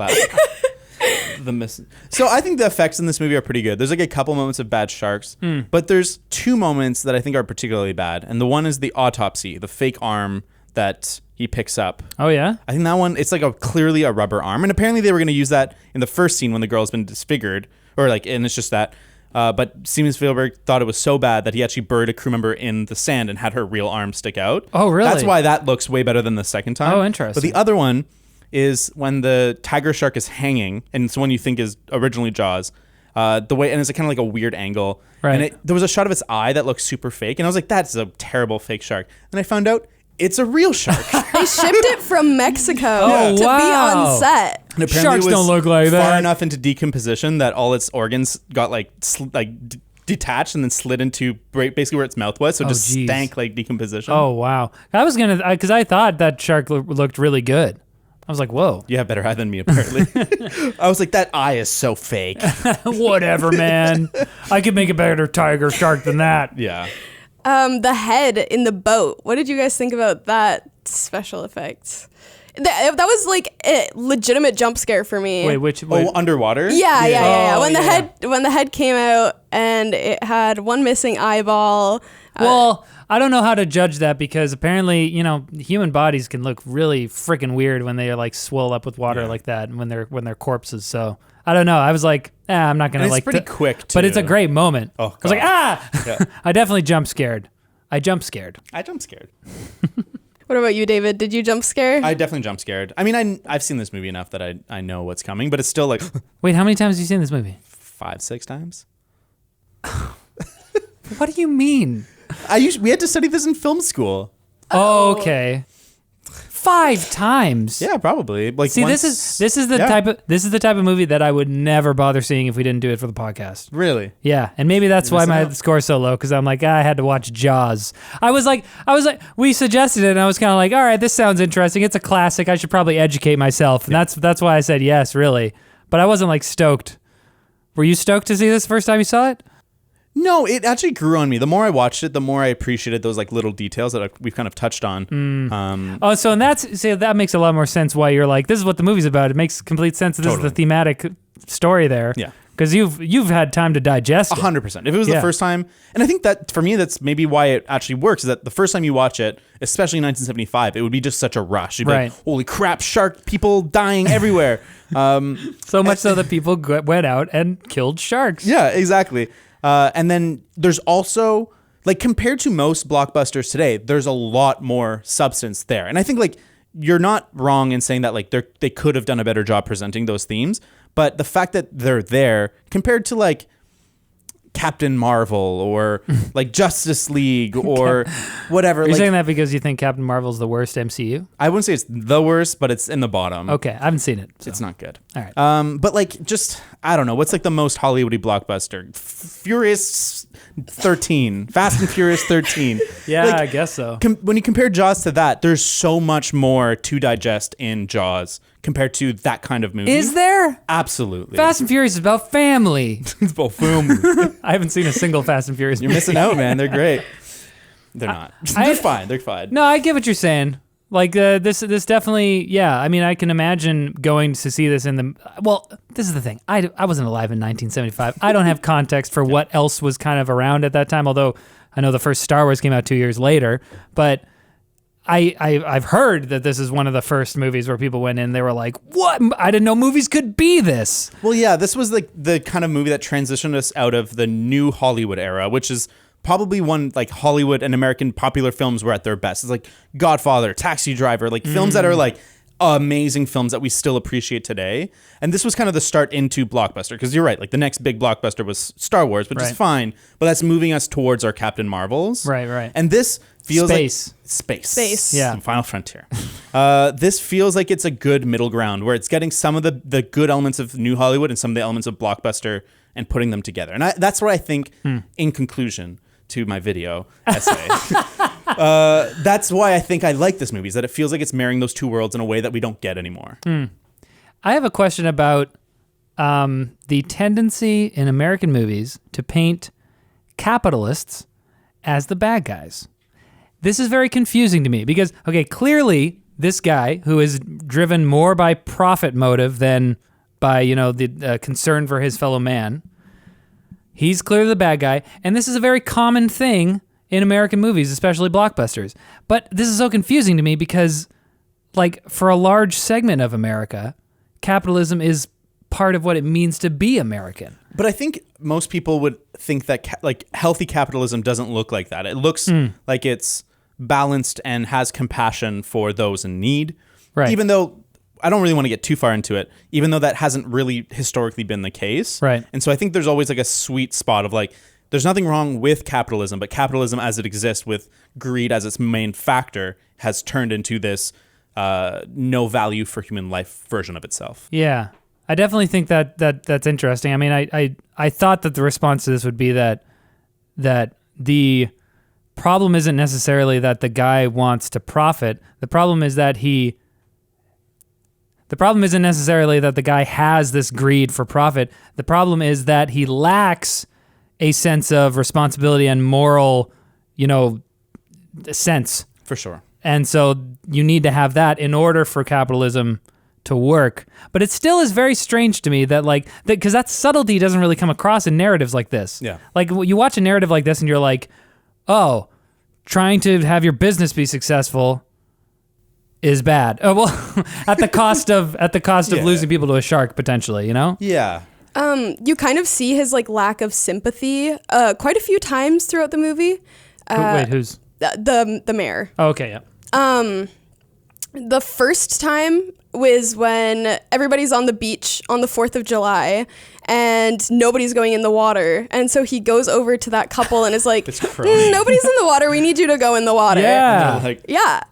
So I think the effects in this movie are pretty good. There's like a couple moments of bad sharks, but there's two moments that I think are particularly bad. And the one is the autopsy, the fake arm that he picks up. Oh yeah? I think that one, it's like clearly a rubber arm. And apparently they were going to use that in the first scene when the girl's been disfigured, and it's just that. But Steven Spielberg thought it was so bad that he actually buried a crew member in the sand and had her real arm stick out. Oh, really? That's why that looks way better than the second time. Oh, interesting. But the other one is when the tiger shark is hanging, and it's one you think is originally Jaws. The way, and it's kind of like a weird angle. Right. And there was a shot of its eye that looked super fake, and I was like, that's a terrible fake shark. And I found out it's a real shark. They shipped it from Mexico to be wow. on set. And apparently Sharks it was don't look like far that. enough into decomposition that all its organs got detached and then slid into basically where its mouth was, so it just geez. stank like decomposition. Oh wow! I was gonna because I thought that shark looked really good. I was like, whoa. You have better eye than me, apparently. I was like, that eye is so fake. Whatever, man. I could make a better tiger shark than that. Yeah. The head in the boat. What did you guys think about that special effect? That was like a legitimate jump scare for me. Wait. Oh, underwater? Yeah. Oh, When the head came out and it had one missing eyeball. Well, I don't know how to judge that because apparently, human bodies can look really freaking weird when they are like swell up with water like that, and when they're corpses. So I don't know. I was like, I'm not gonna And like. it's pretty quick too. But it's a great moment. Oh, I was like, Yeah. I definitely jump scared. I jump scared. I jump scared. What about you, David? Did you jump scare? I definitely jump scared. I mean, I've seen this movie enough that I know what's coming, but it's still like Wait, how many times have you seen this movie? 5-6 times. What do you mean? We had to study this in film school. Oh, okay. 5 times. Yeah, probably. Like, See, once, this is the type of movie that I would never bother seeing if we didn't do it for the podcast. Really? Yeah, and maybe that's why my score's so low, because I'm like, I had to watch Jaws. I was like, we suggested it, and I was kind of like, all right, this sounds interesting. It's a classic. I should probably educate myself, and that's why I said yes, really. But I wasn't like stoked. Were you stoked to see this the first time you saw it? No, it actually grew on me. The more I watched it, the more I appreciated those like little details that we've kind of touched on. So that makes a lot more sense why you're like, this is what the movie's about. It makes complete sense. This is the thematic story there. Yeah. Because you've had time to digest it. 100%. If it was the first time, and I think that for me, that's maybe why it actually works, is that the first time you watch it, especially in 1975, it would be just such a rush. You'd be like, holy crap, shark, people dying everywhere. So much so that people went out and killed sharks. Yeah, exactly. And then there's also, like, compared to most blockbusters today, there's a lot more substance there. And I think, like, you're not wrong in saying that, like, they could have done a better job presenting those themes. But the fact that they're there compared to, like, Captain Marvel or, like, Justice League or whatever. You're like, saying that because you think Captain Marvel's the worst MCU? I wouldn't say it's the worst, but it's in the bottom. Okay, I haven't seen it. So. It's not good. All right. But, like, just, I don't know. What's, like, the most Hollywoody blockbuster? Furious 13. Fast and Furious 13. Yeah, like, I guess so. When you compare Jaws to that, there's so much more to digest in Jaws compared to that kind of movie. Is there? Absolutely. Fast and Furious is about family. It's about family. I haven't seen a single Fast and Furious You're movie. missing out, man. They're great. They're not. They're fine. They're fine. No, I get what you're saying. Like, this definitely, yeah. I mean, I can imagine going to see this in the... Well, this is the thing. I wasn't alive in 1975. I don't have context for what else was kind of around at that time, although I know the first Star Wars came out 2 years later. But I've heard that this is one of the first movies where people went in, they were like, what? I didn't know movies could be this. Well, yeah, this was like the kind of movie that transitioned us out of the new Hollywood era, which is probably one like Hollywood and American popular films were at their best. It's like Godfather, Taxi Driver, like films that are like amazing films that we still appreciate today. And this was kind of the start into blockbuster, because you're right, like the next big blockbuster was Star Wars, which is fine, but that's moving us towards our Captain Marvels. Right. And this feels Space. like space. Yeah. Final Frontier. This feels like it's a good middle ground where it's getting some of the good elements of New Hollywood and some of the elements of blockbuster and putting them together. And that's what I think, in conclusion to my video essay. That's why I think I like this movie, is that it feels like it's marrying those two worlds in a way that we don't get anymore. I have a question about the tendency in American movies to paint capitalists as the bad guys. This is very confusing to me because, okay, clearly this guy who is driven more by profit motive than by, the concern for his fellow man, he's clearly the bad guy. And this is a very common thing in American movies, especially blockbusters. But this is so confusing to me because, like, for a large segment of America, capitalism is part of what it means to be American. But I think most people would think that healthy capitalism doesn't look like that. It looks like it's balanced and has compassion for those in need. Right. Even though I don't really want to get too far into it, even though that hasn't really historically been the case. Right. And so I think there's always like a sweet spot of like, there's nothing wrong with capitalism, but capitalism as it exists with greed as its main factor has turned into this no value for human life version of itself. Yeah. I definitely think that's interesting. I mean, I thought that the response to this would be that that the problem isn't necessarily that the guy wants to profit. The problem isn't necessarily that the guy has this greed for profit. The problem is that he lacks a sense of responsibility and moral, sense. For sure. And so you need to have that in order for capitalism to work. But it still is very strange to me that because that subtlety doesn't really come across in narratives like this. Yeah. Like you watch a narrative like this and you're like, oh, trying to have your business be successful is bad. Oh, well, at the cost of losing people to a shark potentially, Yeah. You kind of see his lack of sympathy quite a few times throughout the movie. Wait, who's the mayor? Oh, okay, yeah. The first time was when everybody's on the beach on the 4th of July and nobody's going in the water. And so he goes over to that couple and is like, nobody's in the water. We need you to go in the water. Yeah. Yeah.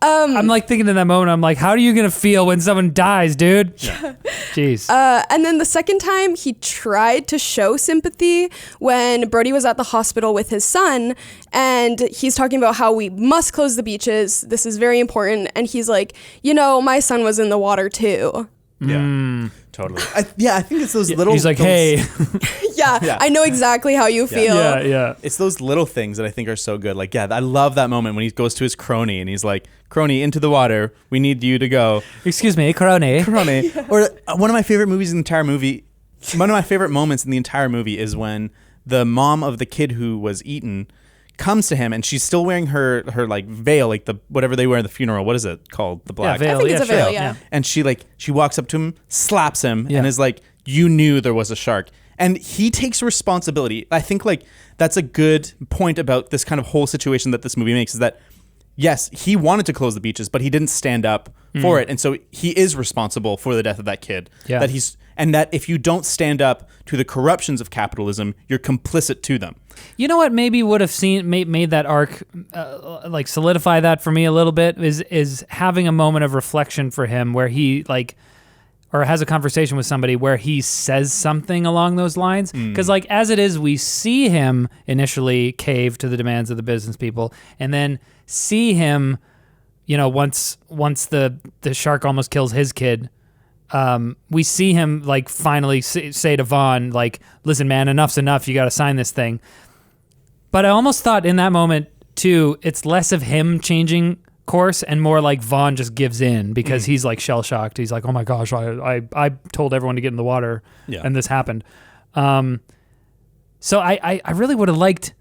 I'm thinking in that moment, I'm like, how are you going to feel when someone dies, dude? Yeah. Jeez. And then the second time he tried to show sympathy when Brody was at the hospital with his son and he's talking about how we must close the beaches. This is very important. And he's like, my son was in the water too. Yeah, totally. I think it's those little... He's like, hey. Yeah, I know exactly how you feel. Yeah. It's those little things that I think are so good. I love that moment when he goes to his crony and he's like, crony, into the water. We need you to go. Excuse me, crony. Crony. Or one of my favorite movies in the entire movie, one of my favorite moments in the entire movie is when the mom of the kid who was eaten comes to him and she's still wearing her veil, the whatever they wear at the funeral. What is it called? The black. Veil. I think it's a veil, yeah. And she walks up to him, slaps him, and is like, you knew there was a shark. And he takes responsibility. I think that's a good point about this kind of whole situation that this movie makes is that, yes, he wanted to close the beaches, but he didn't stand up for it. And so he is responsible for the death of that kid. Yeah. And that if you don't stand up to the corruptions of capitalism, you're complicit to them. You know what maybe would have made that arc solidify that for me a little bit is having a moment of reflection for him where he or has a conversation with somebody where he says something along those lines. Because as it is, we see him initially cave to the demands of the business people and then see him, once the shark almost kills his kid, we see him finally say to Vaughn, listen, man, enough's enough. You got to sign this thing. But I almost thought in that moment too, it's less of him changing course and more like Vaughn just gives in because he's shell shocked. He's like, oh my gosh, I told everyone to get in the water and this happened. So I really would have liked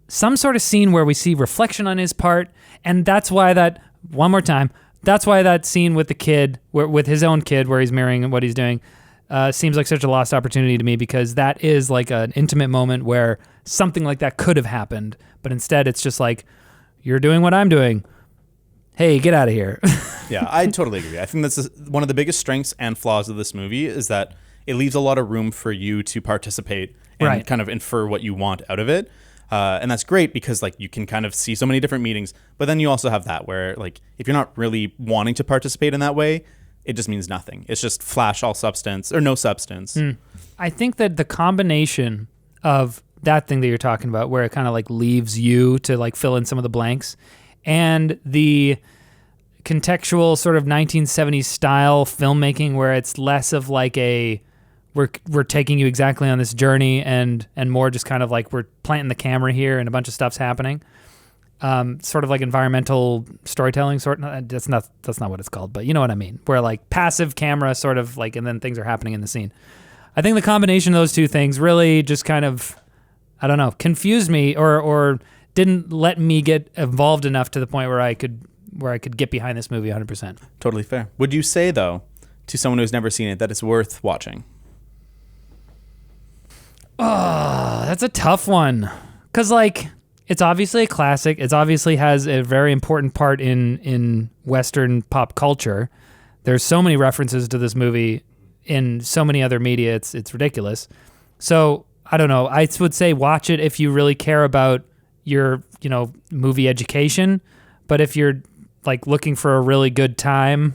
some sort of scene where we see reflection on his part. And that's why that's why that scene with the kid, with his own kid, where he's mirroring what he's doing, seems like such a lost opportunity to me because that is an intimate moment where something like that could have happened. But instead, it's just you're doing what I'm doing. Hey, get out of here. Yeah, I totally agree. I think that's one of the biggest strengths and flaws of this movie is that it leaves a lot of room for you to participate and kind of infer what you want out of it. And that's great because you can kind of see so many different meanings, but then you also have that where if you're not really wanting to participate in that way, it just means nothing. It's just flash all substance or no substance. I think that the combination of that thing that you're talking about where it kind of leaves you to fill in some of the blanks and the contextual sort of 1970s style filmmaking where it's less of we're taking you exactly on this journey and more just kind of we're planting the camera here and a bunch of stuff's happening. Sort of environmental storytelling that's not what it's called, but you know what I mean, where passive camera sort of and then things are happening in the scene. I think the combination of those two things really just kind of, I don't know, confused me or didn't let me get involved enough to the point where I could get behind this movie 100%. Totally fair. Would you say though, to someone who's never seen it, that it's worth watching? Oh, that's a tough one. Because, it's obviously a classic. It obviously has a very important part in Western pop culture. There's so many references to this movie in so many other media. It's ridiculous. So, I don't know. I would say watch it if you really care about your, movie education. But if you're, looking for a really good time,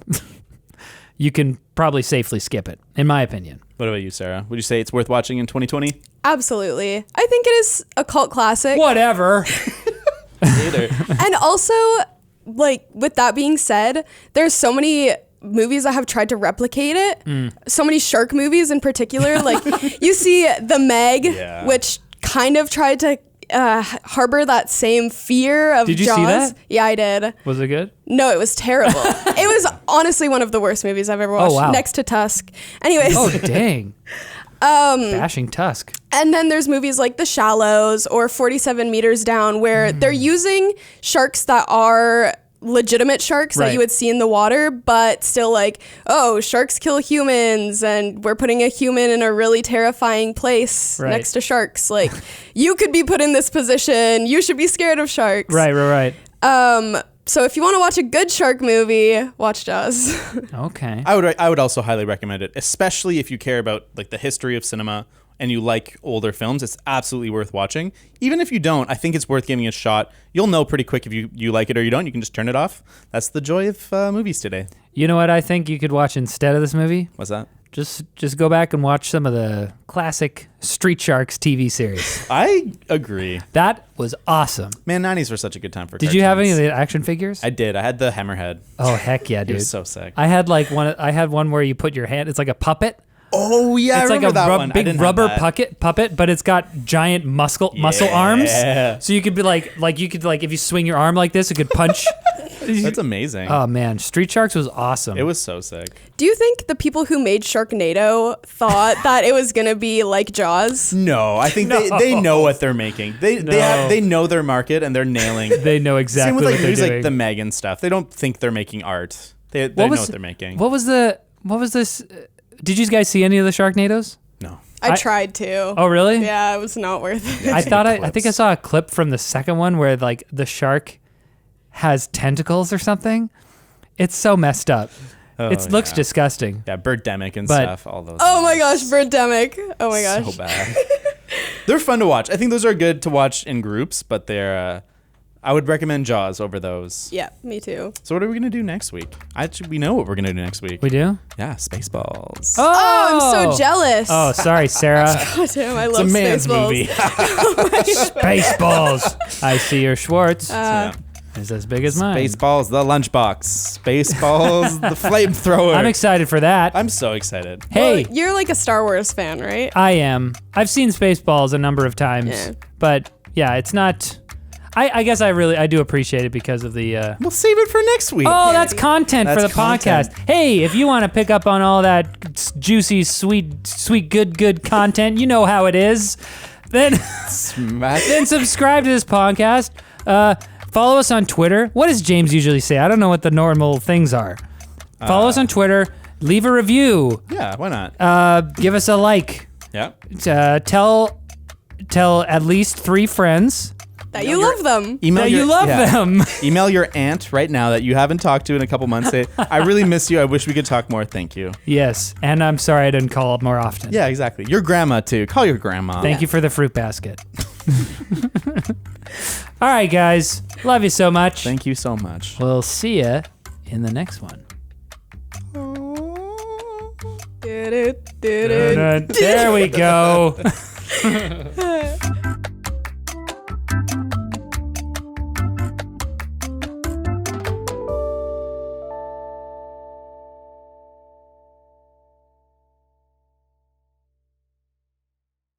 you can probably safely skip it, in my opinion. What about you, Sarah? Would you say it's worth watching in 2020? Absolutely. I think it is a cult classic. Whatever. And also, like, with that being said, there's so many movies that have tried to replicate it. So many shark movies in particular. Like, you see The Meg, which kind of tried to harbor that same fear of Jaws. Did you see that? Yeah, I did. Was it good? No, it was terrible. It was honestly one of the worst movies I've ever watched, next to Tusk. Anyways. Oh, dang. Bashing Tusk. And then there's movies like The Shallows or 47 Meters Down, where they're using sharks that are legitimate sharks that you would see in the water, but still like, oh, sharks kill humans and we're putting a human in a really terrifying place next to sharks. Like, you could be put in this position. You should be scared of sharks. Right. So if you want to watch a good shark movie, watch Jaws. Okay. I would also highly recommend it, especially if you care about like the history of cinema and you like older films. It's absolutely worth watching. Even if you don't, I think it's worth giving it a shot. You'll know pretty quick if you like it or you don't. You can just turn it off. That's the joy of movies today. You know what I think you could watch instead of this movie? What's that? Just go back and watch some of the classic Street Sharks TV series. I agree. That was awesome. Man, 90s were such a good time for Did you have any of the action figures? I did. I had the Hammerhead. Oh, heck yeah, It dude. was so sick. I had one where you put your hand, it's like a puppet. Oh, yeah, It's I like remember a that one. I big didn't rubber have that. puppet, but it's got giant muscle arms. So you could be like you could like if you swing your arm like this, it could punch. That's amazing. Oh man, Street Sharks was awesome. It was so sick. Do you think the people who made Sharknado thought that it was going to be like Jaws? No, I think they know what they're making. They know their market and they're nailing. They know exactly Same with what like they're movies doing. like the Megan stuff. They don't think they're making art. They know what they're making. What was this? Did you guys see any of the Sharknadoes? No. I tried to. Oh really? Yeah, it was not worth it. I think I saw a clip from the second one where like the shark has tentacles or something. It's so messed up. It looks disgusting. Yeah, Birdemic and stuff. All those. Oh my gosh, Birdemic. Oh my gosh. So bad. They're fun to watch. I think those are good to watch in groups, but they're. I would recommend Jaws over those. Yeah, me too. So what are we gonna do next week? We know what we're gonna do next week. We do? Yeah, Spaceballs. Oh, I'm so jealous. Oh, sorry, Sarah. God damn, I It's love a man's Spaceballs. movie. Spaceballs. I see your Schwartz. Yeah. It's as big as mine. Spaceballs, the lunchbox. Spaceballs, the flamethrower. I'm excited for that. I'm so excited. Hey, Well, you're like a Star Wars fan, right? I am. I've seen Spaceballs a number of times, Yeah. but yeah, it's not. I guess I do appreciate it because of the. We'll save it for next week. Oh, that's content for the That's content. podcast. Hey, if you want to pick up on all that juicy, sweet, good content, you know how it is. Then subscribe to this podcast. Follow us on Twitter. What does James usually say? I don't know what the normal things are. Follow us on Twitter. Leave a review. Yeah, why not? Give us a like. Yeah. Tell at least 3 friends That you love them. Email that you love them. Email your aunt right now that you haven't talked to in a couple months. Say, I really miss you. I wish we could talk more. Thank you. Yes, and I'm sorry I didn't call up more often. Yeah, exactly. Your grandma, too. Call your grandma. Thank you for the fruit basket. All right, guys. Love you so much. Thank you so much. We'll see ya in the next one. There we go.